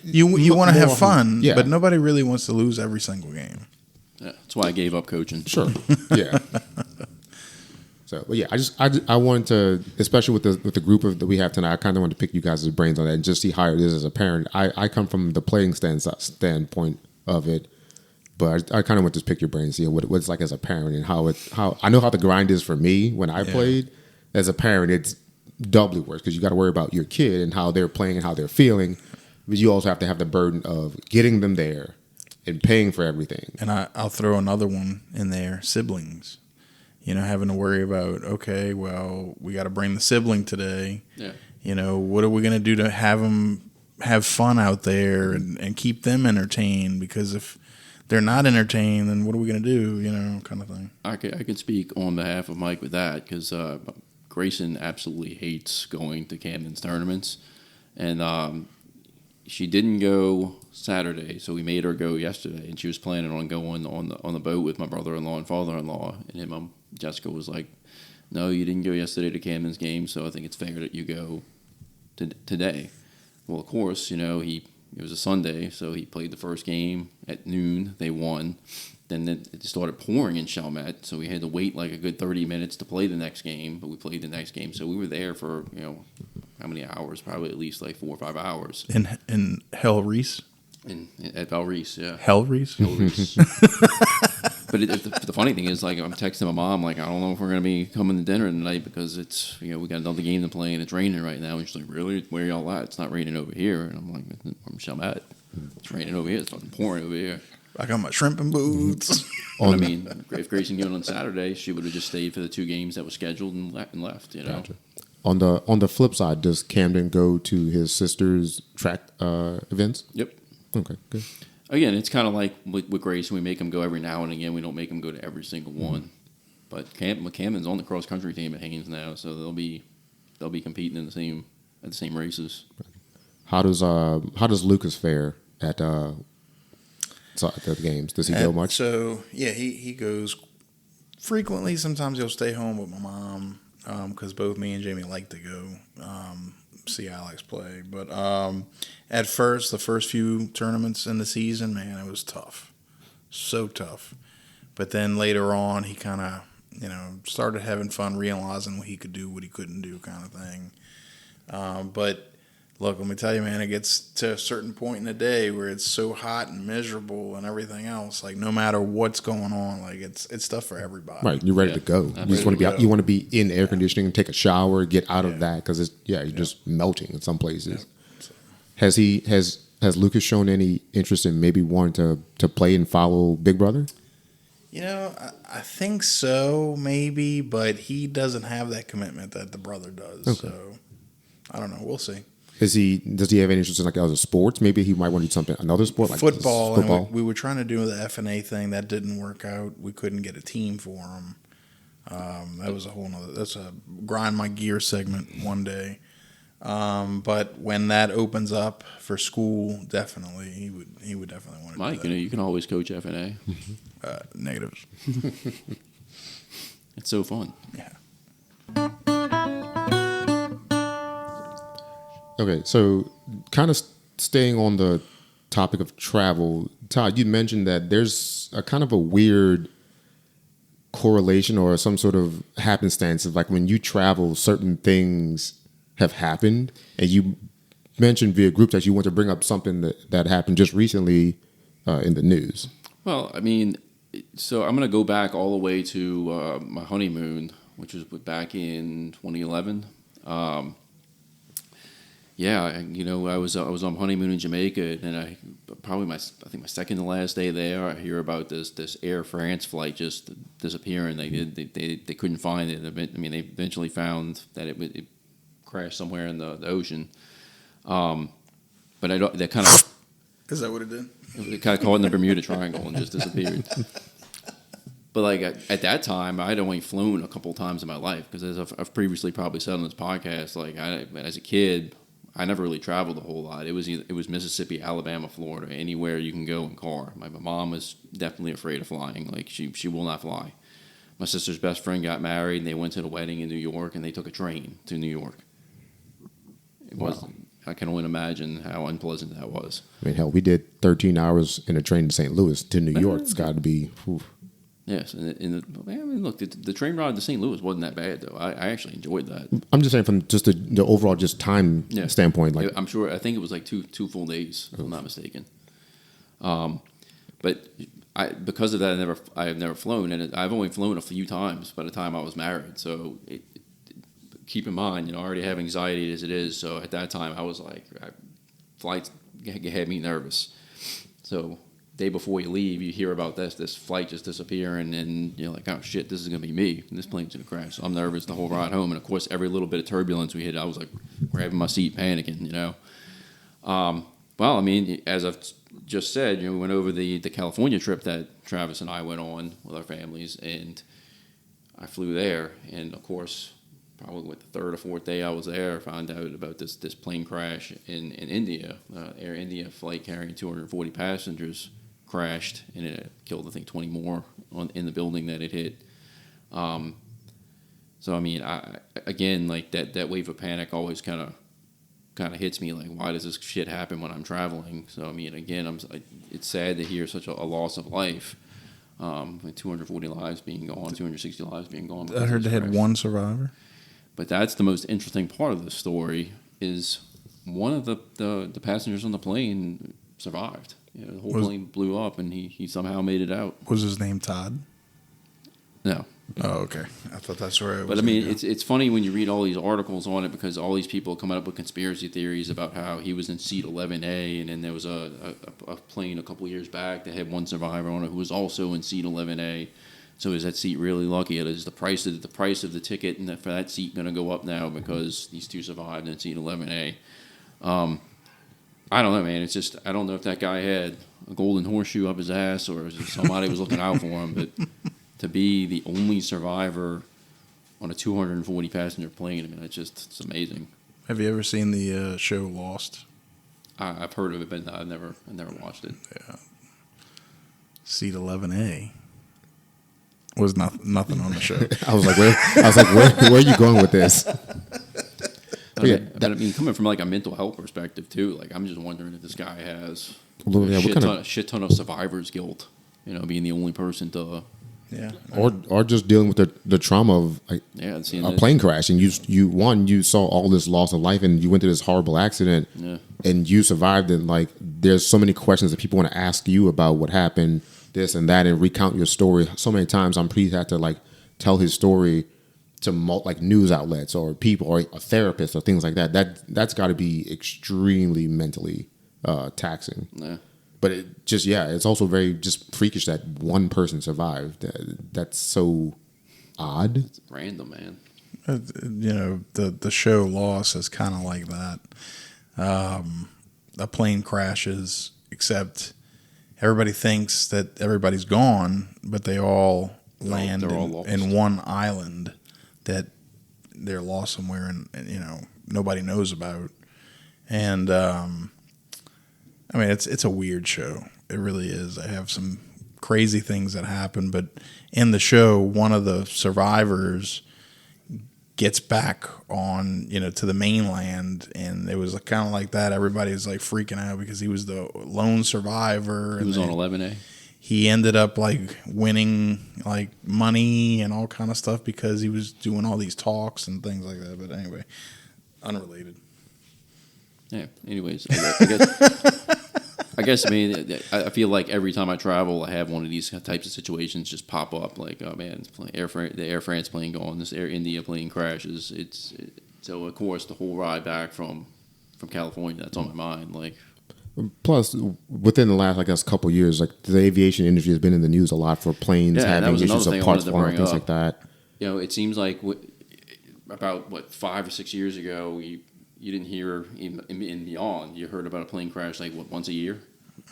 you want to have fun, but nobody really wants to lose every single game. Yeah, that's why I gave up coaching. Sure. Yeah. So, but yeah, I wanted to, especially with the group that we have tonight, I kind of wanted to pick you guys' brains on that and just see how it is as a parent. I come from the playing standpoint of it, but I kind of want to just pick your brains, see what it's like as a parent and how I know how the grind is for me when I played. As a parent, it's doubly worse because you got to worry about your kid and how they're playing and how they're feeling, but you also have to have the burden of getting them there and paying for everything. And I'll throw another one in there: siblings. Having to worry about, okay, well, we got to bring the sibling today. Yeah. what are we going to do to have them have fun out there and keep them entertained? Because if they're not entertained, then what are we going to do, kind of thing. I could speak on behalf of Mike with that, because Grayson absolutely hates going to Camden's tournaments. And she didn't go Saturday, so we made her go yesterday. And she was planning on going on the boat with my brother-in-law and father-in-law. And then Jessica was like, no, you didn't go yesterday to Camden's game, so I think it's fair that you go today. Well, of course, it was a Sunday, so he played the first game at noon. They won. Then it started pouring in Chalmette, so we had to wait like a good 30 minutes to play the next game, but we played the next game. So we were there for, how many hours? Probably at least like 4 or 5 hours. In Hell Reese? At Val Reese, yeah. Hell Reese? Hell Reese. But the funny thing is, like, I'm texting my mom, like, I don't know if we're going to be coming to dinner tonight because it's, we got another game to play and it's raining right now. And she's like, really? Where y'all at? It's not raining over here. And I'm like, I'm Chalmette. It's raining over here. It's fucking pouring over here. I got my shrimping boots. I mean, if Grayson went on Saturday, she would have just stayed for the 2 games that were scheduled and left, Gotcha. On the flip side, does Camden go to his sister's track events? Yep. Okay, good. Again, it's kind of like with Grayson. We make him go every now and again. We don't make him go to every single one. But Camden's on the cross country team at Haynes now, so they'll be competing at the same races. How does Lucas fare at the games? Does he go much? So yeah, he goes frequently. Sometimes he'll stay home with my mom because both me and Jamie like to go see Alex play. But at first, the first few tournaments in the season, man, it was tough, so tough. But then later on, he kind of started having fun, realizing what he could do, what he couldn't do, kind of thing. But look, let me tell you, man, it gets to a certain point in the day where it's so hot and miserable and everything else. Like, no matter what's going on, like it's stuff for everybody. Right, you're ready to go. You just want to be out. You want to be in air conditioning, take a shower, get out of that because you're just melting in some places. Yeah. So. Has Lucas shown any interest in maybe wanting to play and follow Big Brother? I think so, maybe, but he doesn't have that commitment that the brother does. Okay. So I don't know. We'll see. Does he have any interest in like other sports? Maybe he might want to do another sport like football. And we were trying to do the FNA thing that didn't work out. We couldn't get a team for him. That was that's a grind my gear segment one day. But when that opens up for school, definitely he would definitely want to. Mike, do that. You can always coach FNA. Negatives. It's so fun. Yeah. Okay, so kind of staying on the topic of travel, Todd, you mentioned that there's a kind of a weird correlation or some sort of happenstance of like when you travel, certain things have happened, and you mentioned via group that you want to bring up something that happened just recently in the news. Well, I mean, so I'm going to go back all the way to my honeymoon, which was back in 2011. Yeah, I was on honeymoon in Jamaica, and I think my second to last day there, I hear about this Air France flight just disappearing. They couldn't find it. I mean, they eventually found that it crashed somewhere in the ocean. But that kind of is that what it did? It kind of caught in the Bermuda Triangle and just disappeared. But like at that time, I'd only flown a couple times in my life because, as I've previously probably said on this podcast, like as a kid, I never really traveled a whole lot. It was Mississippi, Alabama, Florida, anywhere you can go in car. My mom was definitely afraid of flying. Like she will not fly. My sister's best friend got married, and they went to the wedding in New York, and they took a train to New York. I can only imagine how unpleasant that was. I mean, hell, we did 13 hours in a train to St. Louis to New York. It's got to be. Whew. Yes, look, the train ride to St. Louis wasn't that bad though. I actually enjoyed that. I'm just saying from just the overall just time standpoint. Like I'm sure, I think it was like two full days, if I'm not mistaken. But because of that, I have never flown, and I've only flown a few times by the time I was married. So keep in mind, I already have anxiety as it is. So at that time, I was like, flights had me nervous. So day before you leave, you hear about this flight just disappearing, and you're like, oh shit, this is gonna be me. This plane's gonna crash. So I'm nervous the whole ride home, and of course, every little bit of turbulence we hit, I was like grabbing my seat, panicking. Well, I mean, as I've just said, we went over the California trip that Travis and I went on with our families, and I flew there, and of course, probably the third or fourth day I was there, I found out about this plane crash in India. Air India flight carrying 240 passengers crashed, and it killed, I think, 20 more in the building that it hit. So I mean, again, like that wave of panic always kind of hits me. Like, why does this shit happen when I'm traveling? So I mean, again, it's sad to hear such a loss of life. With 240 lives being gone, 260 lives being gone. I heard they had one survivor. But that's the most interesting part of the story is one of the passengers on the plane survived. The whole plane blew up, and he somehow made it out. Was his name Todd? No. Oh, okay. I thought that's where it was. But I mean, it's funny when you read all these articles on it, because all these people come up with conspiracy theories about how he was in seat 11A, and then there was a plane a couple years back that had one survivor on it who was also in seat 11A. So is that seat really lucky? Is the price of the ticket and for that seat going to go up now because these two survived in seat 11A? I don't know, man. It's just, I don't know if that guy had a golden horseshoe up his ass or somebody was looking out for him. But to be the only survivor on a 240 passenger plane, I mean, it's amazing. Have you ever seen the show Lost? I've heard of it, but I've never watched it. Yeah. Seat 11A. Was nothing on the show. I was like, where are you going with this? But I mean, coming from like a mental health perspective too, like I'm just wondering if this guy has a shit ton of survivor's guilt, being the only person to, or just dealing with the trauma of a plane crash, and you saw all this loss of life, and you went through this horrible accident, and you survived it. Like, there's so many questions that people want to ask you about what happened, this and that, and recount your story. So many times Preet had to tell his story to news outlets or people or a therapist or things like that. That's got to be extremely mentally taxing. Yeah. But it's also very just freakish that one person survived. That's so odd. It's random, man. The show Lost is kind of like that. A plane crashes, except everybody thinks that everybody's gone, but they all land in one island that they're lost somewhere and nobody knows about. And I mean, it's a weird show. It really is. I have some crazy things that happen, but in the show, one of the survivors gets back on, to the mainland, and it was kind of like that. Everybody's like freaking out because he was the lone survivor. He was on 11A. He ended up winning money and all kind of stuff because he was doing all these talks and things like that. But anyway, unrelated. Yeah. Anyways, I guess I mean, I feel like every time I travel, I have one of these types of situations just pop up. Like, oh man, the Air France plane gone, this Air India plane crashes. So of course the whole ride back from California, that's on my mind. Plus, within the last, couple of years, the aviation industry has been in the news a lot for planes having issues of parts falling, things like that. It seems like about 5 or 6 years ago, you didn't hear in beyond. You heard about a plane crash once a year.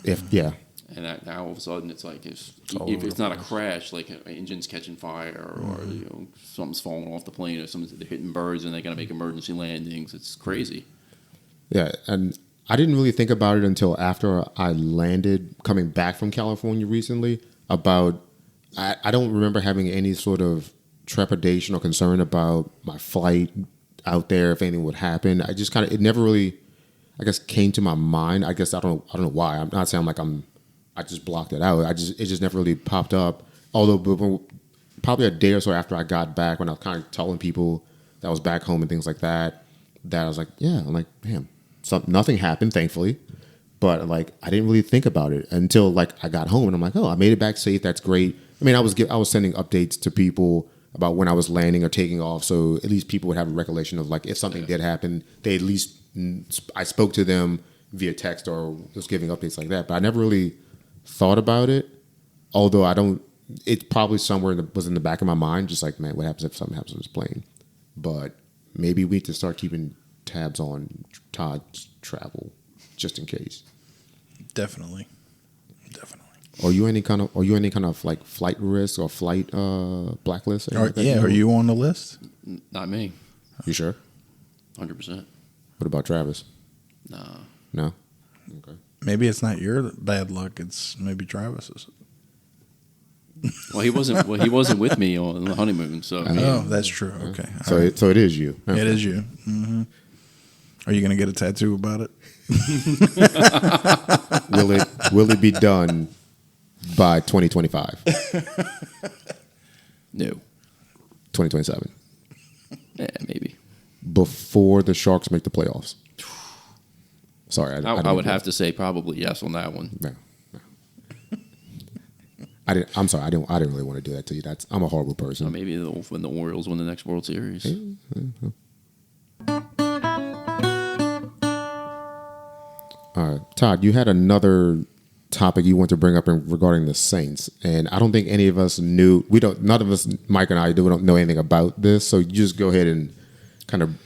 And now all of a sudden it's if it's not a crash, like an engine's catching fire or something's falling off the plane or they're hitting birds and they got to make emergency landings. It's crazy. Yeah, and I didn't really think about it until after I landed, coming back from California recently. I don't remember having any sort of trepidation or concern about my flight out there if anything would happen. I just it never really, I guess, came to my mind. I guess I don't know why. I'm not saying I just blocked it out. It just never really popped up. Although probably a day or so after I got back, when I was kind of telling people that I was back home and things like that, I was like, yeah, I'm like, damn. Nothing happened, thankfully, but I didn't really think about it until I got home, and I'm like, oh, I made it back safe. That's great. I mean, I was sending updates to people about when I was landing or taking off, so at least people would have a recollection of if something did happen, they at least I spoke to them via text or was giving updates like that. But I never really thought about it. Although I don't, it's probably somewhere was in the back of my mind, just like, man, what happens if something happens to this plane? But maybe we need to start keeping tabs on Todd's travel, just in case. Definitely. Are you any kind of like flight risk or flight blacklist? Are you on the list? Not me. You sure? 100%. What about Travis? Nah. No. Okay. Maybe it's not your bad luck. It's maybe Travis's. Well, he wasn't with me on the honeymoon, so. That's true. Okay. So it is you. Okay. It is you. Mm-hmm. Are you going to get a tattoo about it? Will it be done by 2025? No. 2027? Yeah, maybe. Before the Sharks make the playoffs? Sorry, I would have to say probably yes on that one. No. I'm sorry. I didn't really want to do that to you. I'm a horrible person. Or maybe when the Orioles win the next World Series. All right, Todd, you had another topic you want to bring up regarding the Saints, and I don't think any of us knew. None of us, Mike and I, don't know anything about this. So you just go ahead and kind of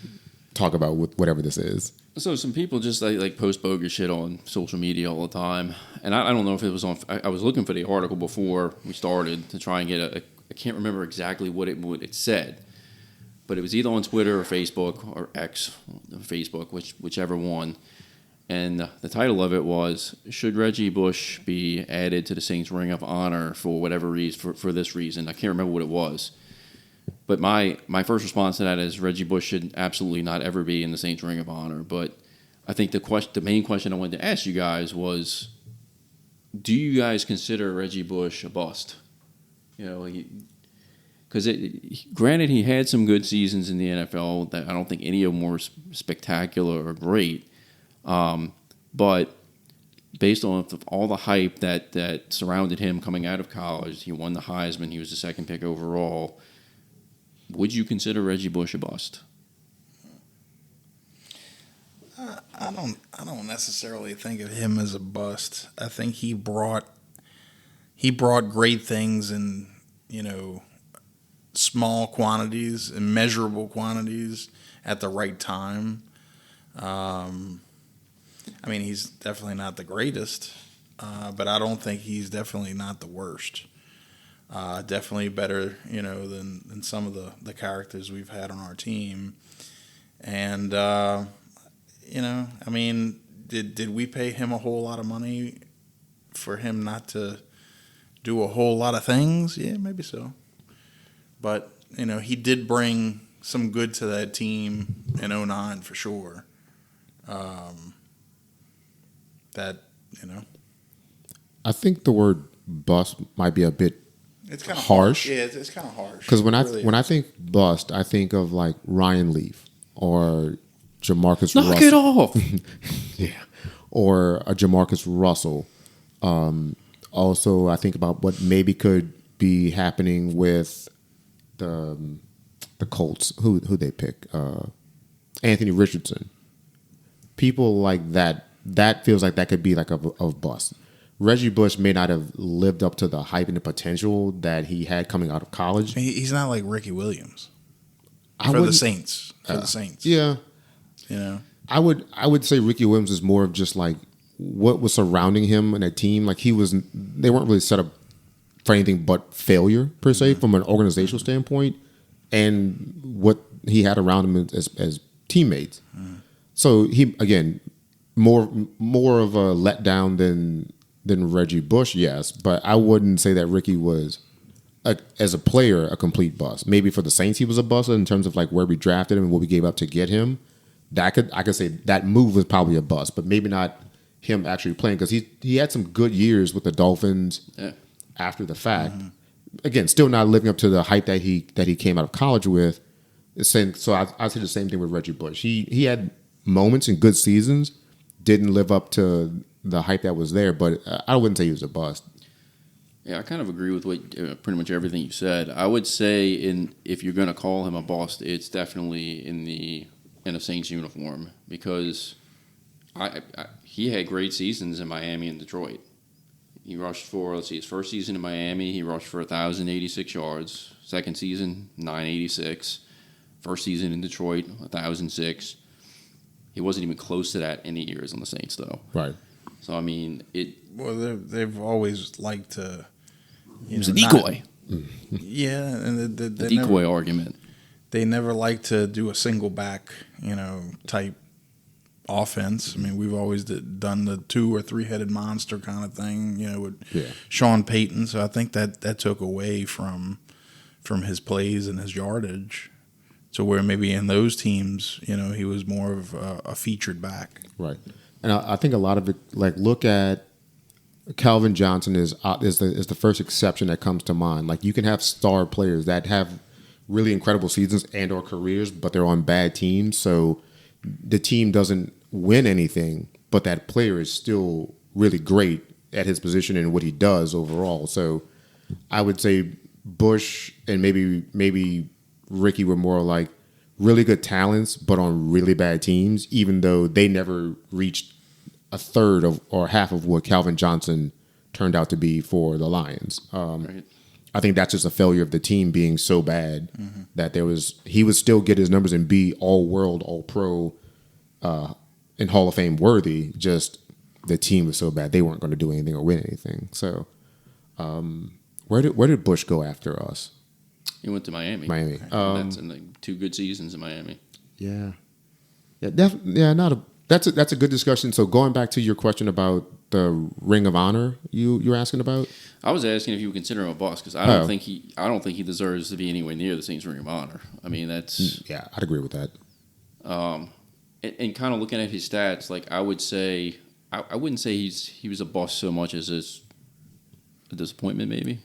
talk about whatever this is. So some people just like post bogus shit on social media all the time, and I don't know if it was on. I was looking for the article before we started to try and get I can't remember exactly what it said, but it was either on Twitter or Facebook or X, Facebook, whichever one. And the title of it was, "Should Reggie Bush be added to the Saints Ring of Honor for whatever reason, for this reason?" I can't remember what it was. But my first response to that is Reggie Bush should absolutely not ever be in the Saints Ring of Honor. But I think the main question I wanted to ask you guys was, do you guys consider Reggie Bush a bust? You know, because granted he had some good seasons in the NFL that I don't think any of them were spectacular or great. But based on all the hype that surrounded him coming out of college, he won the Heisman. He was the second pick overall. Would you consider Reggie Bush a bust? I don't necessarily think of him as a bust. I think he brought great things in, small quantities and measurable quantities at the right time. He's definitely not the greatest, but I don't think he's definitely not the worst. Definitely better, than some of the characters we've had on our team. And, did we pay him a whole lot of money for him not to do a whole lot of things? Yeah, maybe so. But, he did bring some good to that team in 2009 for sure. I think the word bust might be a bit it's kind of harsh. Yeah, it's kind of harsh. Because when I think bust, I think of like Ryan Leaf or Jamarcus Russell. Knock it off. Yeah. Or a Jamarcus Russell. Also, I think about what maybe could be happening with the Colts. Who they pick? Anthony Richardson. People like that. That feels like that could be like a bust. Reggie Bush may not have lived up to the hype and the potential that he had coming out of college. He's not like Ricky Williams for the Saints. Yeah. I would say Ricky Williams is more of just like what was surrounding him and a team. Like they weren't really set up for anything but failure per se from an organizational standpoint, and what he had around him as teammates. So he again more of a letdown than Reggie Bush, yes, but I wouldn't say that Ricky was as a player a complete bust. Maybe for the Saints he was a bust in terms of like where we drafted him and what we gave up to get him. I could say that move was probably a bust, but maybe not him actually playing because he had some good years with the Dolphins after the fact. Again, still not living up to the hype that he came out of college with. So I'd say the same thing with Reggie Bush. He had moments and good seasons, didn't live up to the hype that was there, but I wouldn't say he was a bust. Yeah, I kind of agree with pretty much everything you said. I would say if you're going to call him a bust, it's definitely in a Saints uniform because he had great seasons in Miami and Detroit. He rushed for, his first season in Miami, he rushed for 1,086 yards. Second season, 986. First season in Detroit, 1,006. He wasn't even close to that any years on the Saints, though. Right. So, I mean, Well, they've always liked to. It was a decoy. Yeah, and The decoy argument. They never like to do a single back, type offense. I mean, we've always done the 2 or 3 headed monster kind of thing, with Sean Payton. So I think that took away from his plays and his yardage, to where maybe in those teams, he was more of a featured back. Right. And I think a lot of it, like, look at Calvin Johnson is the first exception that comes to mind. Like, you can have star players that have really incredible seasons and or careers, but they're on bad teams. So the team doesn't win anything, but that player is still really great at his position and what he does overall. So I would say Bush and maybe Ricky were more like really good talents, but on really bad teams, even though they never reached a third of or half of what Calvin Johnson turned out to be for the Lions. Right. I think that's just a failure of the team being so bad that he would still get his numbers and be all world, all pro, and Hall of Fame worthy. Just the team was so bad they weren't going to do anything or win anything. So, where did Bush go after us? He went to Miami. That's in the 2 good seasons in Miami. Yeah, That's a good discussion. So going back to your question about the Ring of Honor, you're asking about. I was asking if you would consider him a boss, because I don't think he deserves to be anywhere near the Saints Ring of Honor. I mean, that's I'd agree with that. And kind of looking at his stats, like I would say, I wouldn't say he was a boss so much as a disappointment, maybe.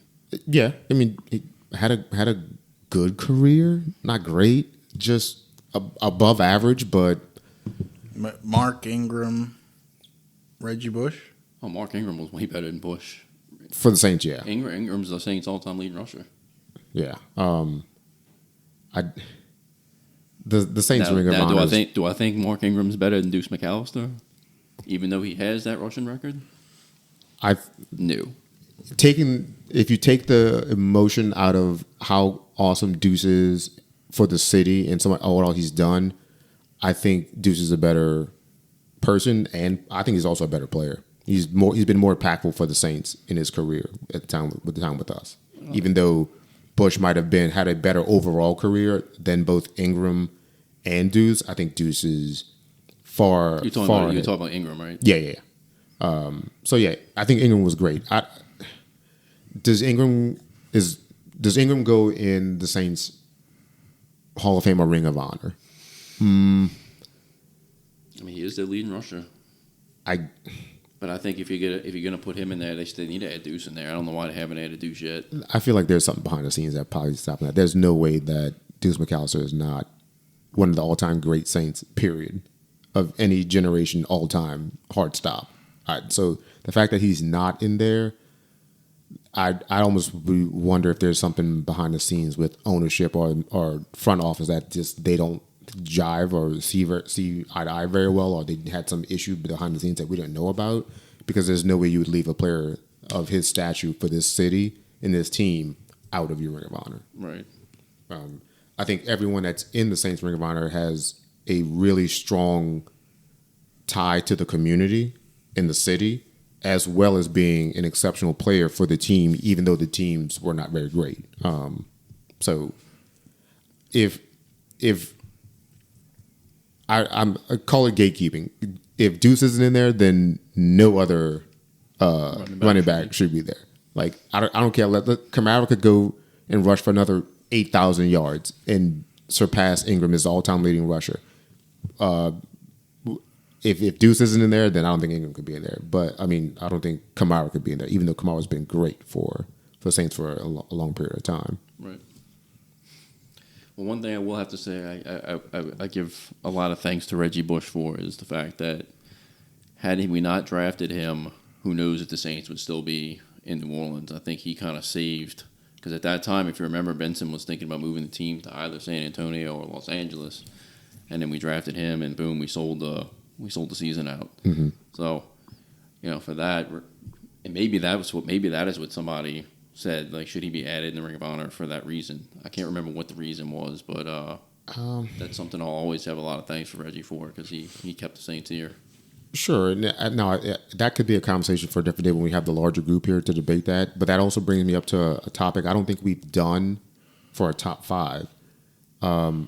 Yeah, I mean, he had a good career, not great, just above average, but. Mark Ingram, Reggie Bush. Oh, Mark Ingram was way better than Bush. For the Saints, yeah. Ingram's the Saints' all-time leading rusher. Yeah. The Saints Ring of Honor. Do I think Mark Ingram's better than Deuce McAllister, even though he has that rushing record? No. If you take the emotion out of how awesome Deuce is for the city and what all he's done, I think Deuce is a better person, and I think he's also a better player. He's been more impactful for the Saints in his career at the time with us. Even though Bush might have had a better overall career than both Ingram and Deuce, I think Deuce is far. You're talking about Ingram, right? Yeah. I think Ingram was great. Does Ingram go in the Saints Hall of Fame or Ring of Honor? I mean, he is their leading rusher. But I think if you're gonna put him in there, they need to add Deuce in there. I don't know why they haven't added Deuce yet. I feel like there's something behind the scenes that probably stopping that. There's no way that Deuce McAllister is not one of the all-time great Saints, period, of any generation, all-time, hard stop. So the fact that he's not in there, I almost wonder if there's something behind the scenes with ownership or front office that just they don't jive or see eye to eye very well, or they had some issue behind the scenes that we don't know about, because there's no way you would leave a player of his stature for this city and this team out of your Ring of Honor. Right. I think everyone that's in the Saints Ring of Honor has a really strong tie to the community in the city, as well as being an exceptional player for the team, even though the teams were not very great. So if I call it gatekeeping. If Deuce isn't in there, then no other running back should be there. Like, I don't care. Let Kamara could go and rush for another 8,000 yards and surpass Ingram as the all-time leading rusher. If Deuce isn't in there, then I don't think Ingram could be in there. But I mean, I don't think Kamara could be in there, even though Kamara's been great for Saints for a long period of time. Right. Well, one thing I will have to say, I give a lot of thanks to Reggie Bush for is the fact that had we not drafted him, who knows if the Saints would still be in New Orleans. I think he kind of saved, because at that time, if you remember, Benson was thinking about moving the team to either San Antonio or Los Angeles, and then we drafted him, and boom, we sold the season out. Mm-hmm. So, for that, And maybe that is what somebody said. Like, should he be added in the Ring of Honor for that reason? I can't remember what the reason was, but that's something I'll always have a lot of thanks for Reggie for, because he kept the Saints here. Sure. No, that could be a conversation for a different day when we have the larger group here to debate that. But that also brings me up to a topic I don't think we've done for a top 5.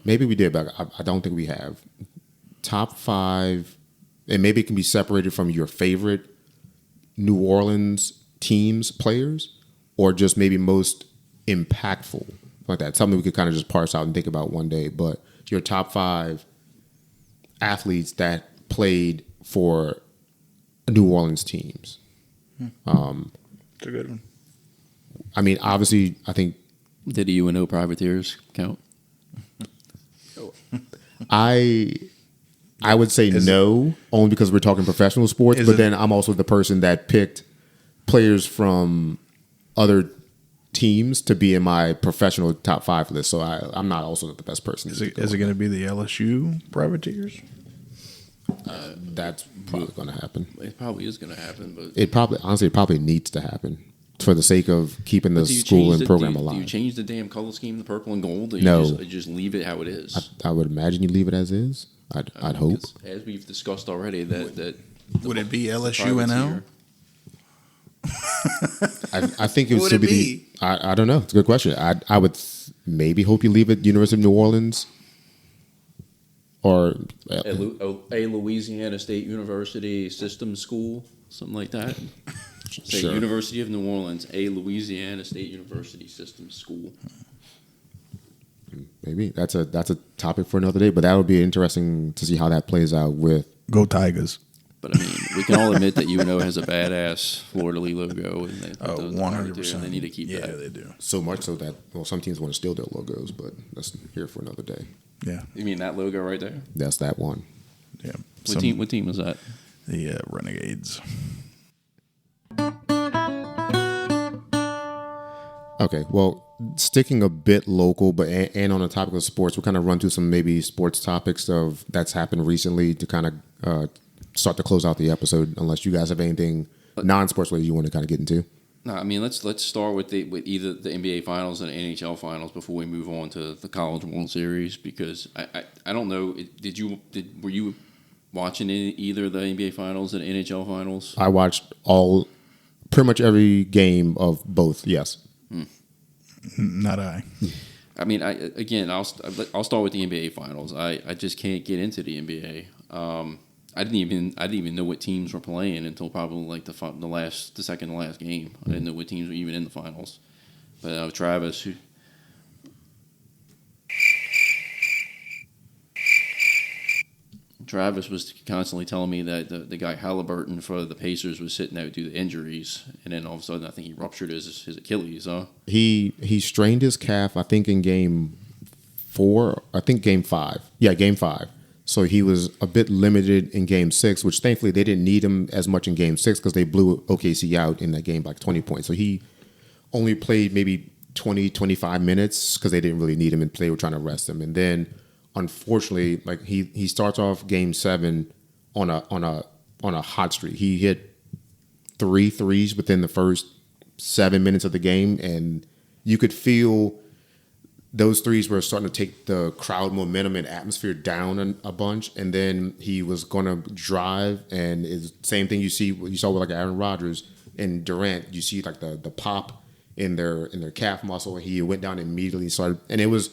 Maybe we did, but I don't think we have. Top 5, and maybe it can be separated from your favorite New Orleans teams, players, or just maybe most impactful, like that. Something we could kind of just parse out and think about one day. But your top 5 athletes that played for New Orleans teams. It's a good one. I mean, obviously, I think Did the UNO Privateers count? I would say no, only because we're talking professional sports. But then I'm also the person that picked players from other teams to be in my professional top 5 list. So I'm not also the best person. Is it going to be the LSU Privateers? That's probably going to happen. It probably is going to happen, but It probably needs to happen for the sake of keeping the school and program alive. Do you change the damn color scheme to purple and gold? Or No. You just leave it how it is? I would imagine you leave it as is. I'd hope. As we've discussed already, that Would it be LSU NL? I think it would What still would it be. I don't know. It's a good question. I would maybe hope you leave it University of New Orleans or a Louisiana State University System School, something like that. Say Sure. University of New Orleans, a Louisiana State University System School. maybe that's a topic for another day. But that would be interesting to see how that plays out with. Go Tigers. But I mean, we can all admit that UNO has a badass Fleur de Lis logo, and they, 100%. They need to keep that. Yeah, they do. So much so that some teams want to steal their logos, but that's here for another day. Yeah. You mean that logo right there? That's that one. Yeah. What team was that? The Renegades. Okay, well, sticking a bit local, but and on the topic of sports, we'll kind of run through some maybe sports topics that's happened recently to kind of start to close out the episode. Unless you guys have anything non-sports related you want to kind of get into. No, I mean let's start with either the NBA Finals and the NHL Finals before we move on to the College World Series, because I don't know. Were you watching either the NBA Finals and NHL Finals? I watched pretty much every game of both. Yes. Not I. I mean, I'll start with the NBA Finals. I just can't get into the NBA. I didn't even know what teams were playing until probably like the second to last game. I didn't know what teams were even in the finals. But Travis was constantly telling me that the guy Halliburton for the Pacers was sitting out due to injuries, and then all of a sudden I think he ruptured his Achilles. Huh? He strained his calf. I think in game 4. I think game 5. Yeah, game 5. So he was a bit limited in game 6, which thankfully they didn't need him as much in game 6 because they blew OKC out in that game by like 20 points. So he only played maybe 20, 25 minutes because they didn't really need him and they were trying to rest him. And then unfortunately, like he starts off game 7 on a hot streak. He hit 3 threes within the first 7 minutes of the game, and you could feel those threes were starting to take the crowd momentum and atmosphere down a bunch. And then he was going to drive, and it's the same thing you saw with like Aaron Rodgers and Durant. You see like the pop in their calf muscle, and he went down immediately. Started, and it was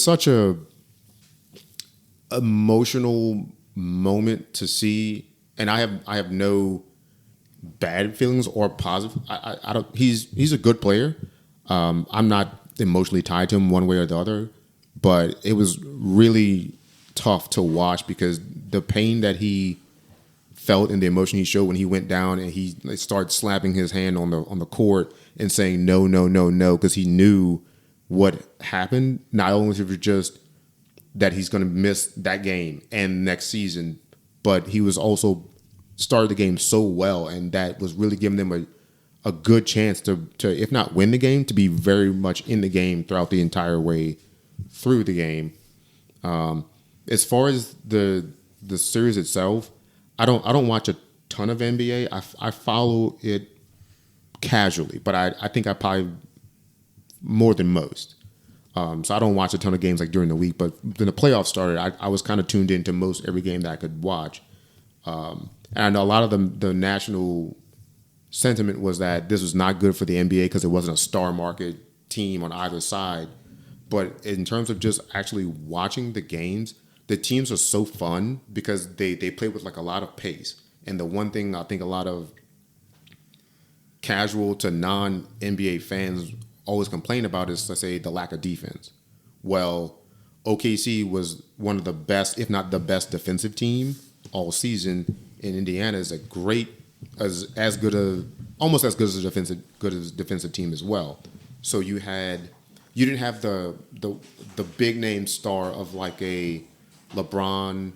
such a emotional moment to see. And I have no bad feelings or positive. I don't. He's a good player. I'm not emotionally tied to him one way or the other, but it was really tough to watch because the pain that he felt and the emotion he showed when he went down and he started slapping his hand on the court and saying no, no, no, no, because he knew what happened. Not only if it just that he's going to miss that game and next season, but he was also started the game so well, and that was really giving them a good chance to if not win the game, to be very much in the game throughout the entire way through the game. As far as the series itself, I don't watch a ton of NBA. I follow it casually, but I think I probably more than most. So I don't watch a ton of games like during the week, but when the playoffs started, I was kind of tuned into most every game that I could watch. And I know a lot of the national sentiment was that this was not good for the NBA because it wasn't a star market team on either side. But in terms of just actually watching the games, the teams are so fun because they play with like a lot of pace. And the one thing I think a lot of casual to non-NBA fans always complain about is, let's say, the lack of defense. Well, OKC was one of the best, if not the best, defensive team all season. And Indiana is a great, as good a, almost as good as a defensive team as well. So you didn't have the big name star of like a LeBron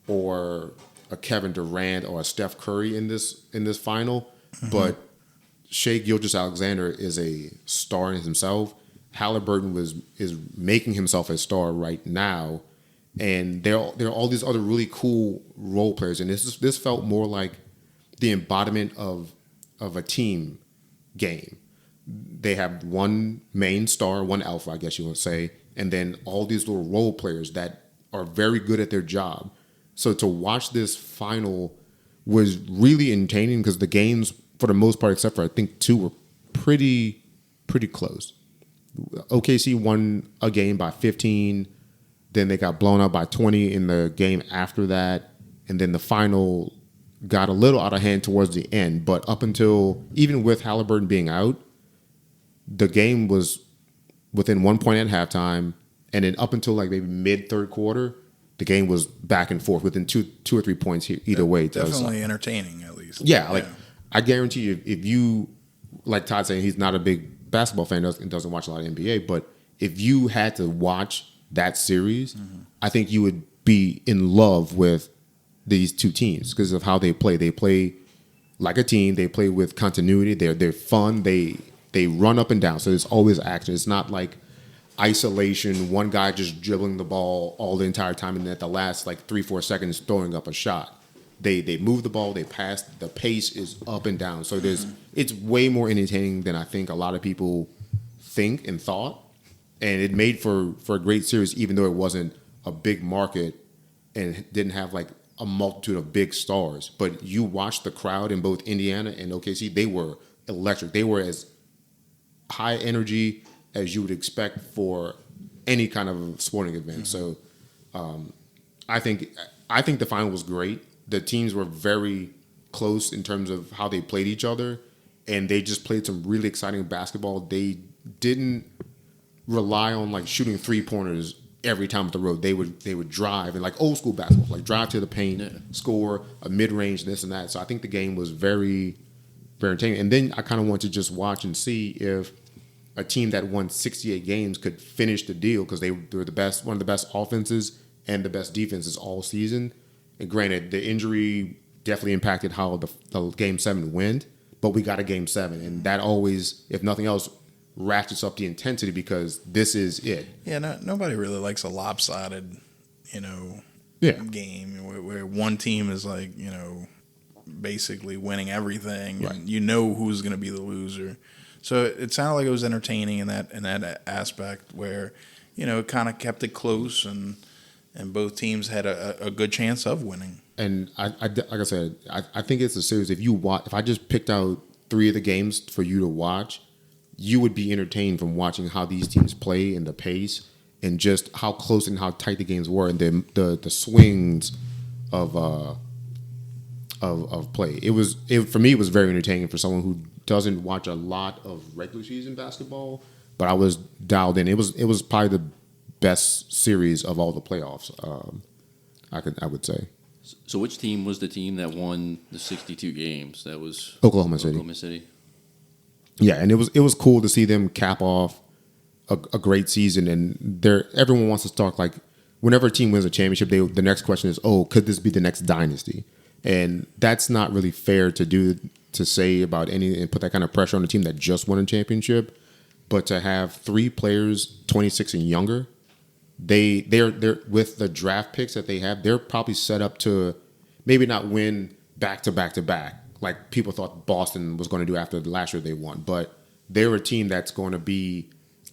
or a Kevin Durant or a Steph Curry in this final, but Shai Gilgeous-Alexander is a star in himself. Halliburton is making himself a star right now, and there are all these other really cool role players. And this felt more like the embodiment of a team game. They have one main star, one alpha, I guess you would say, and then all these little role players that are very good at their job. So to watch this final was really entertaining because the games, for the most part, except for I think 2, were pretty close. OKC won a game by 15, then they got blown out by 20 in the game after that, and then the final got a little out of hand towards the end. But up until, even with Halliburton being out, the game was within 1 point at halftime, and then up until like maybe mid third quarter, the game was back and forth within two or 3 points either way. Definitely entertaining, at least. Yeah, I guarantee you, if you, like Todd saying, he's not a big basketball fan, doesn't watch a lot of NBA, but if you had to watch that series, I think you would be in love with these two teams because of how they play. They play like a team. They play with continuity. They're fun. They run up and down, so there's always action. It's not like isolation, one guy just dribbling the ball all the entire time, and at the last like 3-4 seconds throwing up a shot. They move the ball, they pass. The pace is up and down, so it's way more entertaining than I think a lot of people think and thought. And it made for a great series, even though it wasn't a big market and didn't have like a multitude of big stars. But you watched the crowd in both Indiana and OKC; they were electric. They were as high energy as you would expect for any kind of sporting event. So I think the final was great. The teams were very close in terms of how they played each other, and they just played some really exciting basketball. They didn't rely on like shooting 3-pointers every time at the road. They would drive, and like old school basketball, like drive to the paint, score a mid-range, this and that. So I think the game was very, very entertaining. And then I kind of want to just watch and see if a team that won 68 games could finish the deal because they were one of the best offenses and the best defenses all season. And granted, the injury definitely impacted how the Game 7 went, but we got a Game 7, and that always, if nothing else, ratchets up the intensity because this is it. Yeah, nobody really likes a lopsided, game where one team is like, basically winning everything, right. And who's going to be the loser. So it sounded like it was entertaining in that aspect where, it kind of kept it close and both teams had a good chance of winning. And I like I said, I think it's a series. If I just picked out 3 of the games for you to watch, you would be entertained from watching how these teams play and the pace and just how close and how tight the games were and the swings of play. For me, it was very entertaining for someone who doesn't watch a lot of regular season basketball, but I was dialed in. It was probably the best series of all the playoffs. I would say. So which team was the team that won the 62 games? That was Oklahoma City. Yeah, and it was cool to see them cap off a great season. And everyone wants to talk like whenever a team wins a championship, the next question is, could this be the next dynasty? And that's not really fair to say about any and put that kind of pressure on a team that just won a championship. But to have 3 players 26 and younger, they're with the draft picks that they have, they're probably set up to maybe not win back to back to back like people thought Boston was going to do after the last year they won. But they're a team that's going to be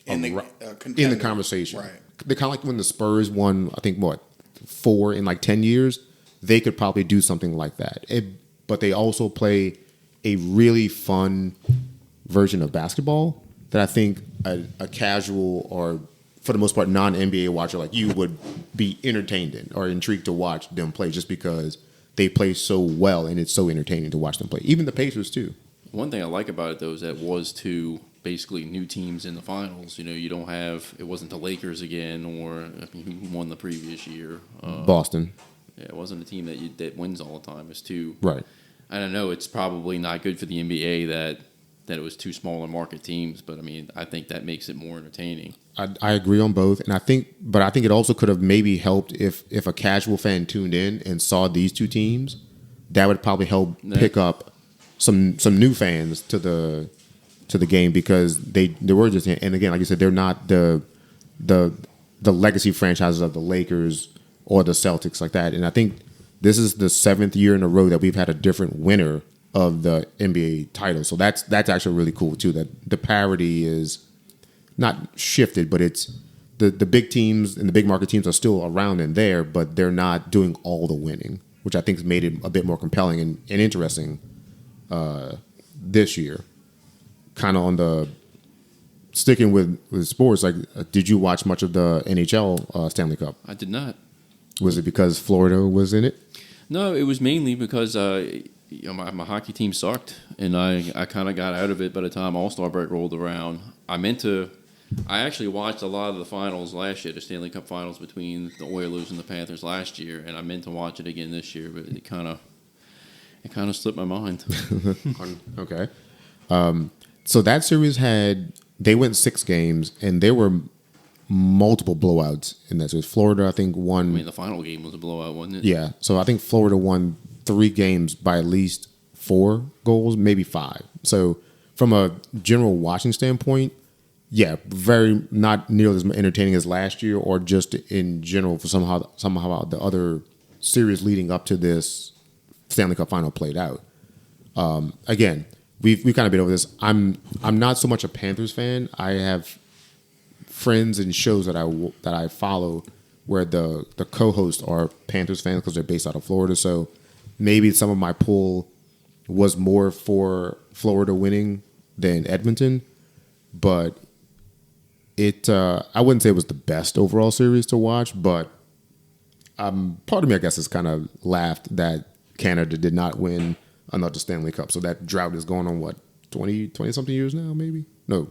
in the conversation. Right. They're kind of like when the Spurs won, I think, 4 in like 10 years. They could probably do something like that. But they also play a really fun version of basketball that I think a casual or, for the most part, non-NBA watcher like you would be entertained in or intrigued to watch them play just because they play so well and it's so entertaining to watch them play. Even the Pacers, too. One thing I like about it, though, is that was two basically new teams in the finals. You know, you don't have, it wasn't the Lakers again or, I mean, who won the previous year? Boston. Yeah, it wasn't a team that wins all the time. It's two. Right. I don't know. It's probably not good for the NBA that it was two smaller market teams, but I mean, I think that makes it more entertaining. I agree on both, and I think it also could have maybe helped if a casual fan tuned in and saw these two teams. That would probably help pick up some new fans to the game because they were just, and again, like you said, they're not the legacy franchises of the Lakers or the Celtics like that. And I think this is the 7th year in a row that we've had a different winner of the NBA title. So that's actually really cool too. That the parity is not shifted, but it's the big teams and the big market teams are still around and there, but they're not doing all the winning, which I think has made it a bit more compelling and interesting this year. Kind of on the sticking with sports, like did you watch much of the NHL Stanley Cup? I did not. Was it because Florida was in it? No, it was mainly because my hockey team sucked, and I kind of got out of it by the time All-Star break rolled around. I actually watched a lot of the finals last year, the Stanley Cup finals between the Oilers and the Panthers last year, and I meant to watch it again this year, but it kind of slipped my mind. Okay. So that series they went 6 games, and there were multiple blowouts in that series. Florida, I think, won. I mean, the final game was a blowout, wasn't it? Yeah. So I think Florida won 3 games by at least 4 goals, maybe 5. So from a general watching standpoint, yeah, very not nearly as entertaining as last year, or just in general for somehow the other series leading up to this Stanley Cup final played out. Again, we've kind of been over this. I'm not so much a Panthers fan. I have friends and shows that I follow where the co-hosts are Panthers fans because they're based out of Florida. So maybe some of my pull was more for Florida winning than Edmonton, but I wouldn't say it was the best overall series to watch. But part of me, I guess, has kind of laughed that Canada did not win another Stanley Cup. So that drought is going on 20 something years now, maybe? No,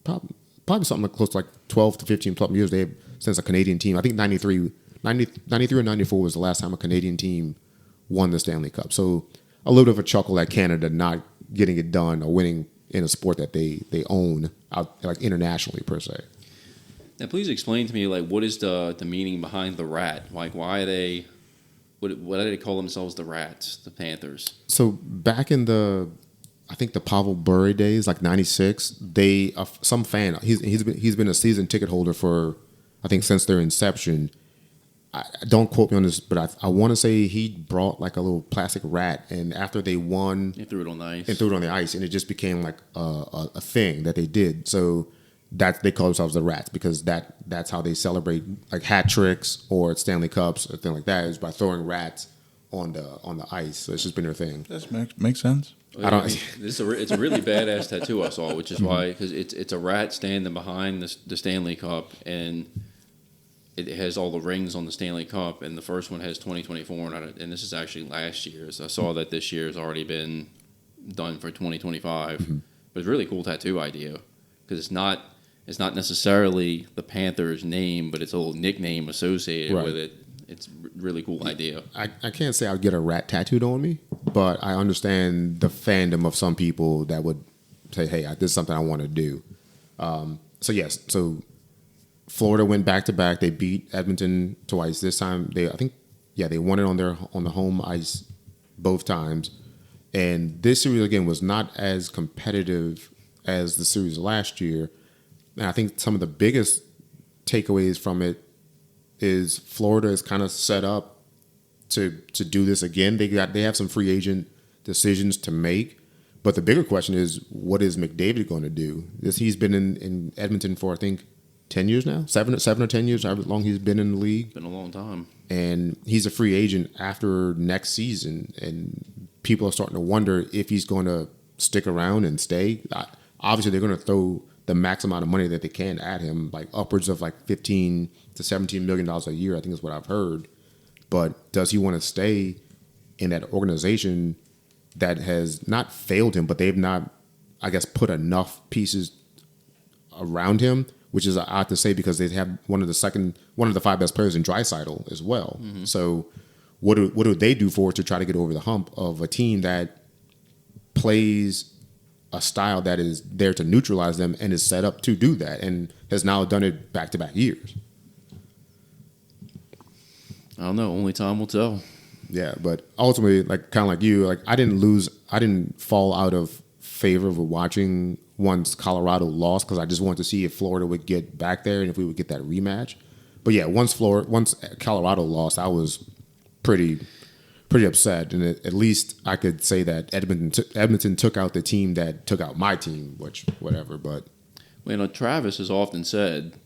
probably something like close to like 12 to 15 plus years since a Canadian team. I think 93 or 94 was the last time a Canadian team won the Stanley Cup. So a little bit of a chuckle at Canada not getting it done or winning in a sport that they own out like internationally per se. Now, please explain to me, like, what is the meaning behind the rat? Like, why are they? What do they call themselves? The Rats, the Panthers. So back in I think the Pavel Bure days, like '96, some fan he's been a season ticket holder for I think since their inception. Don't quote me on this, but I want to say he brought like a little plastic rat, and after they won, he threw it on the ice. And threw it on the ice, and it just became like a thing that they did. So they call themselves the Rats because that's how they celebrate like hat tricks or Stanley Cups or thing like that is by throwing rats on the ice. So it's just been their thing. That makes sense. It's a really badass tattoo I saw, which is why because it's a rat standing behind the Stanley Cup and it has all the rings on the Stanley Cup, and the first one has 2024 and this is actually last year's. I saw that this year's already been done for 2025, but it's a really cool tattoo idea because it's not necessarily the Panthers name, but it's a little nickname associated with it. It's a really cool idea. I can't say I'd get a rat tattooed on me, but I understand the fandom of some people that would say, hey, this is something I want to do. So Florida went back-to-back. They beat Edmonton twice. This time, they won it on the home ice both times. And this series, again, was not as competitive as the series last year. And I think some of the biggest takeaways from it is Florida is kind of set up to do this again. They have some free agent decisions to make. But the bigger question is, what is McDavid going to do? He's been in Edmonton for, I think, 10 years now? 7 or 10 years, however long he's been in the league. Been a long time. And he's a free agent after next season. And people are starting to wonder if he's going to stick around and stay. Obviously, they're going to throw the max amount of money that they can at him, like upwards of like $15 to $17 million a year, I think is what I've heard. But does he want to stay in that organization that has not failed him, but they've not, I guess, put enough pieces around him, which is odd to say because they have one of the 5 best players in Draisaitl as well. Mm-hmm. So what do they do for it to try to get over the hump of a team that plays a style that is there to neutralize them and is set up to do that and has now done it back-to-back years? I don't know. Only time will tell. Yeah, but ultimately, like kind of like you, like I didn't fall out of favor of watching once Colorado lost because I just wanted to see if Florida would get back there and if we would get that rematch. But yeah, once Colorado lost, I was pretty upset, and at least I could say that Edmonton took out the team that took out my team, which whatever. But Travis has often said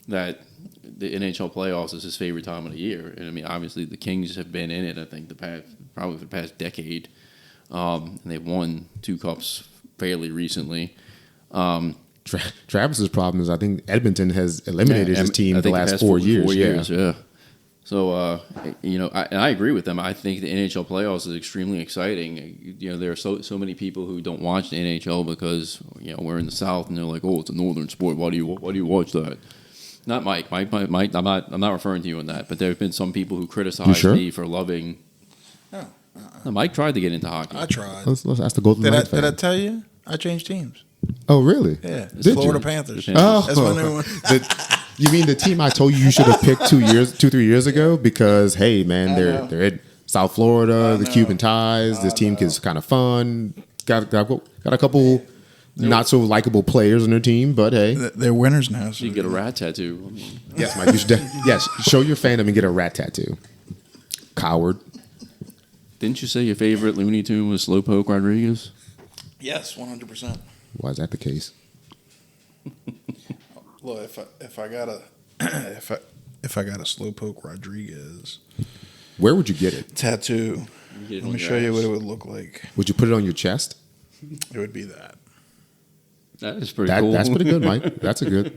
that the NHL playoffs is his favorite time of the year, and I mean, obviously, the Kings have been in it. I think probably for the past decade, and they've won 2 cups fairly recently. Travis's problem is I think Edmonton has eliminated his team the last 4 years. 4 years, yeah. So, I agree with them. I think the NHL playoffs is extremely exciting. There are so many people who don't watch the NHL because we're in the South and they're like, "Oh, it's a northern sport. Why do you watch that?" Not Mike. Mike. I'm not referring to you on that. But there have been some people who criticize me for loving. Oh, no, Mike tried to get into hockey. I tried. Let's ask the Golden Knights fan. Did I tell you? I changed teams. Oh, really? Yeah, it's Florida Panthers. Oh, that's my new one. You mean the team I told you should have picked 3 years ago? Because hey, man, they're in South Florida, the Cuban ties. This team is kind of fun. Got a couple not so likable players on their team, but hey, they're winners now. So you can get a rat tattoo. Yes, Mike. You should. Yes, show your fandom and get a rat tattoo. Coward. Didn't you say your favorite Looney Tune was Slowpoke Rodriguez? Yes, 100%. Why is that the case? Look, if I got a Slowpoke Rodriguez, where would you get it? Tattoo. Let me show you what it would look like. Would you put it on your chest? It would be that. That is pretty cool. That's pretty good, Mike. That's a good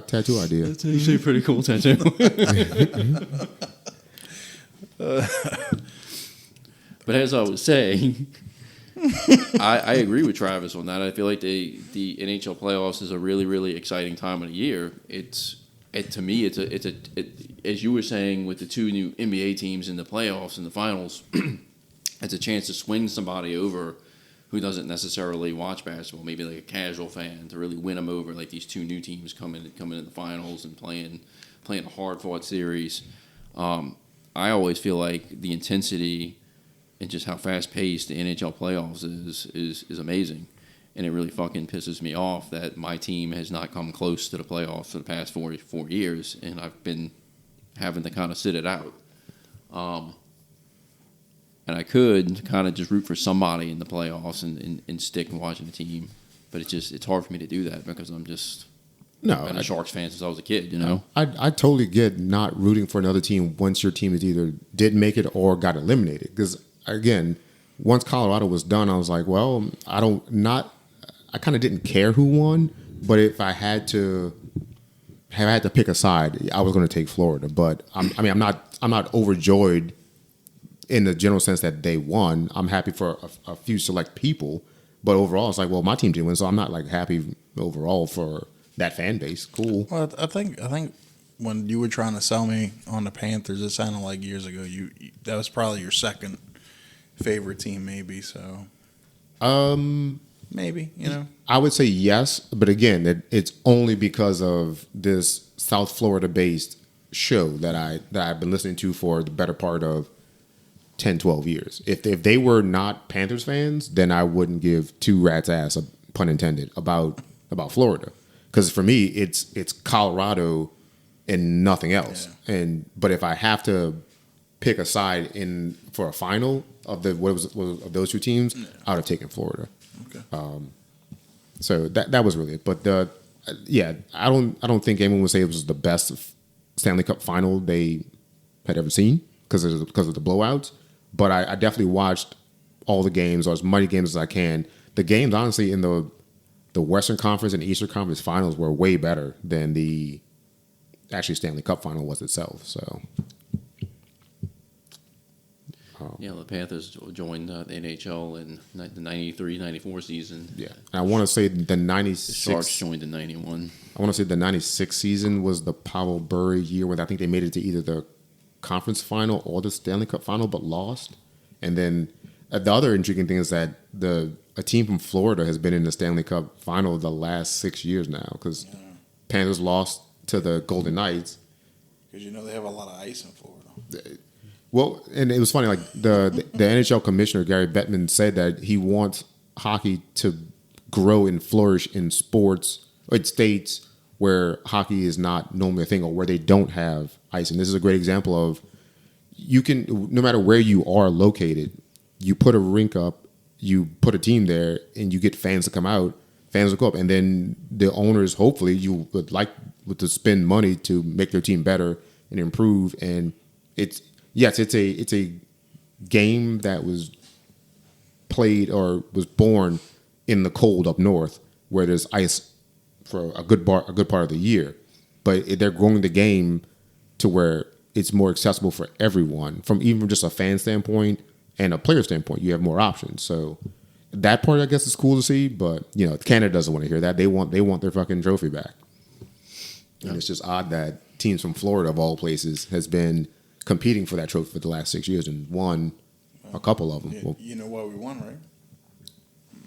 tattoo idea. That's actually a pretty cool tattoo. But as I was saying, I agree with Travis on that. I feel like the NHL playoffs is a really, really exciting time of the year. To me, as you were saying with the 2 new NBA teams in the playoffs and the finals, it's a chance to swing somebody over who doesn't necessarily watch basketball, maybe like a casual fan, to really win them over. Like these 2 new teams coming in the finals and playing a hard-fought series. I always feel like the intensity and just how fast-paced the NHL playoffs is amazing. And it really fucking pisses me off that my team has not come close to the playoffs for the past 4 years, and I've been having to kind of sit it out. And I could kind of just root for somebody in the playoffs and stick and watching the team. But it's hard for me to do that because I'm just been a Sharks fan since I was a kid, I totally get not rooting for another team once your team is either didn't make it or got eliminated. Because, again, once Colorado was done, I was like, well, I kind of didn't care who won. But if I had to pick a side, I was going to take Florida. But I'm not overjoyed in the general sense that they won. I'm happy for a few select people, but overall, it's like, well, my team didn't win, so I'm not like happy overall for that fan base. Cool. Well, I think when you were trying to sell me on the Panthers, it sounded like years ago you that was probably your second favorite team, maybe. So, maybe I would say yes, but again, it's only because of this South Florida based show that I've been listening to for the better part of 10, 12 years. If they were not Panthers fans, then I wouldn't give 2 rats ass, pun intended, about Florida. Because for me, it's Colorado and nothing else. Yeah. But if I have to pick a side for a final of of those two teams, I would have taken Florida. Okay. So that was really it. But I don't think anyone would say it was the best Stanley Cup final they had ever seen because of the blowouts. But I definitely watched all the games or as many games as I can. The games, honestly, in the Western Conference and Eastern Conference finals were way better than the actually Stanley Cup final was itself. So. The Panthers joined the NHL in the 93-94 season. Yeah, and I want to say the 96. The Sharks joined in 91. I want to say the 96 season was the Pavel Bure year where I think they made it to either the conference final or the Stanley Cup final, but lost. And then the other intriguing thing is that a team from Florida has been in the Stanley Cup final the last 6 years now because Panthers lost to the Golden Knights. Because they have a lot of ice in Florida. Well, and it was funny, like the NHL commissioner, Gary Bettman, said that he wants hockey to grow and flourish in sports, or in states where hockey is not normally a thing or where they don't have ice. And this is a great example of you can, no matter where you are located, you put a rink up, you put a team there, and you get fans to come out, fans will go up. And then the owners, hopefully, you would like to spend money to make their team better and improve. And it's a game that was played or was born in the cold up north, where there's ice for a good part of the year. But they're growing the game to where it's more accessible for everyone, from just a fan standpoint and a player standpoint. You have more options. So that part, I guess, is cool to see. But Canada doesn't want to hear that. They want their fucking trophy back. And it's just odd that teams from Florida, of all places, has been competing for that trophy for the last 6 years and won a couple of them. Yeah, you know why we won, right?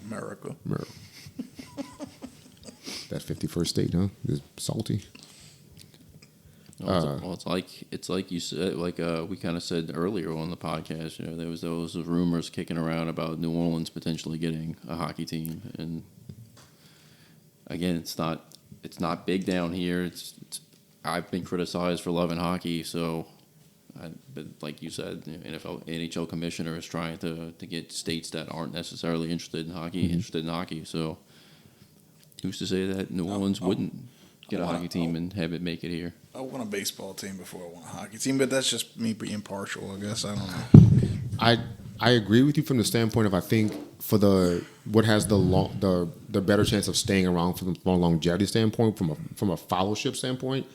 America. That 51st state, huh? Is salty. It's like you said, like we kind of said earlier on the podcast. There was those rumors kicking around about New Orleans potentially getting a hockey team, and again, it's not big down here. I've been criticized for loving hockey, so. But like you said, the NHL commissioner is trying to get states that aren't necessarily interested in hockey, So who's to say that New Orleans wouldn't get a hockey team and have it make it here? I want a baseball team before I want a hockey team, but that's just me being partial, I guess. I don't know. I agree with you from the standpoint of I think for what has the better chance of staying around from a longevity standpoint, from a fellowship standpoint.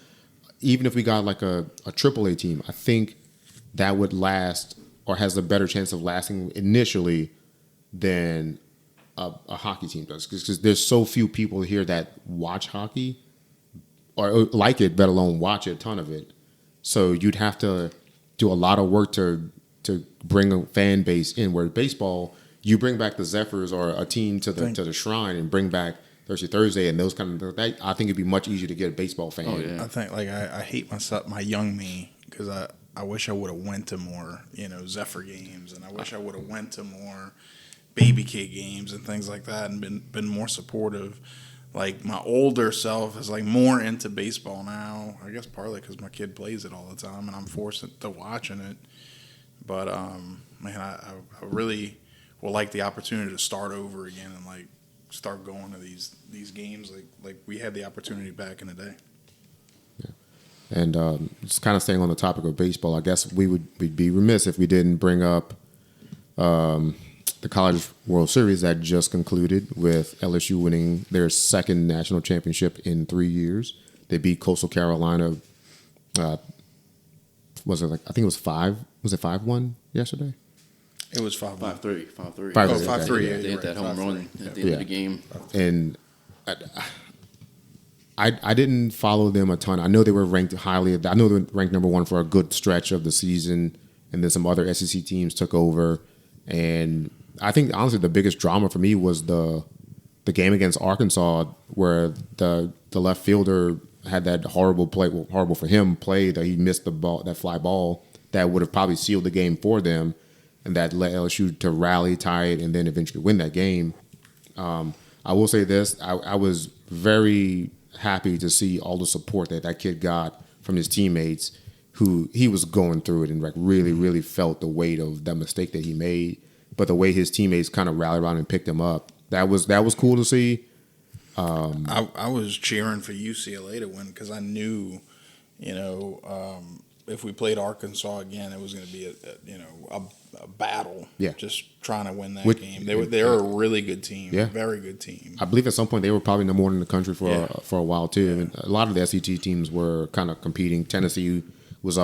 Even if we got like a AAA team, I think that would last or has a better chance of lasting initially than a hockey team does. Because there's so few people here that watch hockey or like it, let alone watch a ton of it. So you'd have to do a lot of work to bring a fan base in. Where baseball, you bring back the Zephyrs or a team to the Shrine and bring back Thursday, and those kind of things. I think it'd be much easier to get a baseball fan. Oh, yeah. I think I hate myself, my young me, because I wish I would have went to more Zephyr games, and I wish I would have went to more baby kid games and things like that, and been more supportive. Like my older self is like more into baseball now. I guess partly because my kid plays it all the time, and I'm forced to watching it. But man, I really would like the opportunity to start over again and like start going to these games like we had the opportunity back in the day. Yeah. And just kind of staying on the topic of baseball, I guess we'd be remiss if we didn't bring up the College World Series that just concluded with LSU winning their second national championship in 3 years. They beat Coastal Carolina. Was it I think it was 5? Was it 5-1 yesterday? It was 5-3. 5-3. 5-3. 5-3. Yeah, they hit that home run at the end of the game. And I didn't follow them a ton. I know they were ranked highly. I know they were ranked number one for a good stretch of the season, and then some other SEC teams took over. And I think honestly the biggest drama for me was the game against Arkansas, where the left fielder had that horrible play. Well, horrible for him play that he missed the ball, that fly ball that would have probably sealed the game for them. And that led LSU to rally, tie it, and then eventually win that game. I will say this. I was very happy to see all the support that kid got from his teammates who he was going through it and like really, really felt the weight of that mistake that he made. But the way his teammates kind of rallied around and picked him up, that was cool to see. I was cheering for UCLA to win because I knew, if we played Arkansas again, it was going to be a battle. Yeah. Just trying to win that game. They were a really good team. Yeah. Very good team. I believe at some point they were probably number one in the country for a while too. Yeah. And a lot of the SEC teams were kind of competing. Tennessee was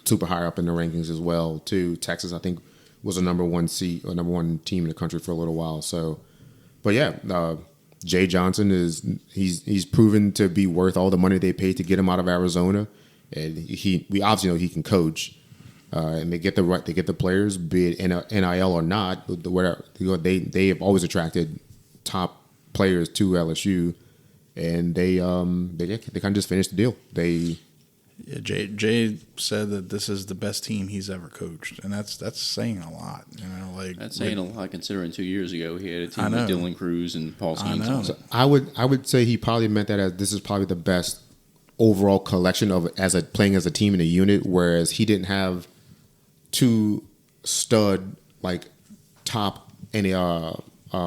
super high up in the rankings as well too. Texas, I think, was a number one team in the country for a little while. So, but yeah, Jay Johnson he's proven to be worth all the money they paid to get him out of Arizona, and we obviously know he can coach, and they get the players, be it NIL or not. Whatever, they have always attracted top players to LSU, and they kind of just finished the deal. Yeah, Jay said that this is the best team he's ever coached, and that's saying a lot. That's saying a lot considering 2 years ago he had a team know. with Dylan Cruz and Paul I know. Skeens. So I would say he probably meant that as this is probably the best overall collection of playing as a team in a unit, whereas he didn't have two stud like top any MLB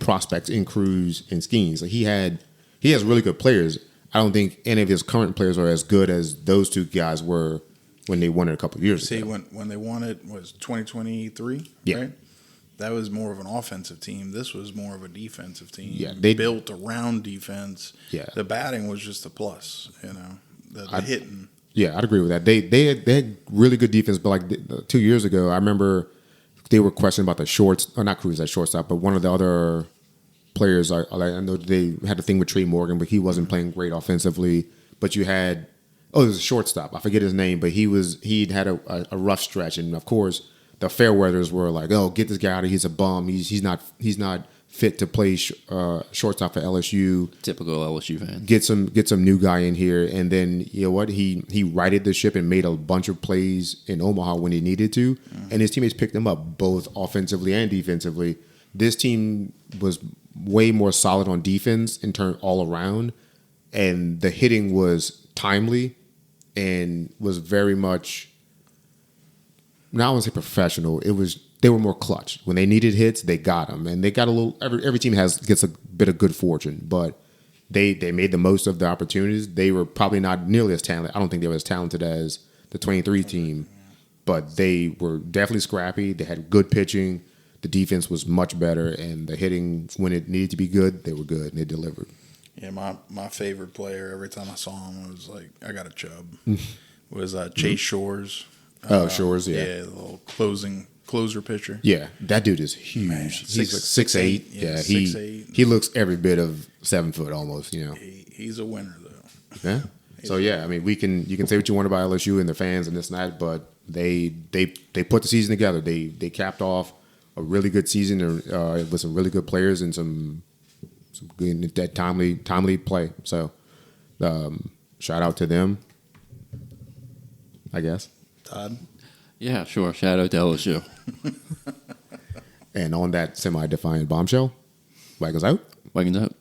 prospects in Cruz and Skeens. Like he has really good players. I don't think any of his current players are as good as those two guys were when they won it a couple of years ago. When they won it was 2023, Yeah. right? That was more of an offensive team. This was more of a defensive team. Yeah, they built around defense. Yeah. The batting was just a plus, the hitting. Yeah, I'd agree with that. They had really good defense, but like 2 years ago, I remember they were questioning about the shorts, or not Cruz at shortstop, but one of the other players. I know they had a thing with Trey Morgan, but he wasn't playing great offensively. But you had it was a shortstop. I forget his name, but he'd had a rough stretch, and of course the fair weathers were like, "Oh, get this guy out of here. He's a bum. He's not fit to play shortstop for LSU." Typical LSU fan. Get some new guy in here, and then you know what? He righted the ship and made a bunch of plays in Omaha when he needed to, and his teammates picked him up both offensively and defensively. This team was way more solid on defense in turn all around, and the hitting was timely and was very much, not I want to say professional. They were more clutch when they needed hits. They got them, and they got a little. Every team gets a bit of good fortune, but they made the most of the opportunities. They were probably not nearly as talented. I don't think they were as talented as the 23 team, but they were definitely scrappy. They had good pitching. The defense was much better, and the hitting, when it needed to be good, they were good, and they delivered. Yeah, my favorite player, every time I saw him, was like, I got a chub, was Chase Shores. Shores, yeah. Yeah, the little closer pitcher. Yeah, that dude is huge. Man, He's like 6'8". Yeah, 6'8". he looks every bit of 7 foot almost, you know. He's a winner, though. Yeah. So, yeah, I mean, you can say what you want about LSU and their fans and this and that, but they put the season together. They capped off a really good season with some really good players and some good that timely play. So, shout out to them, I guess. Todd? Yeah, sure. Shout out to LSU. And on that semi-defiant bombshell, Wagons out. Wagons out.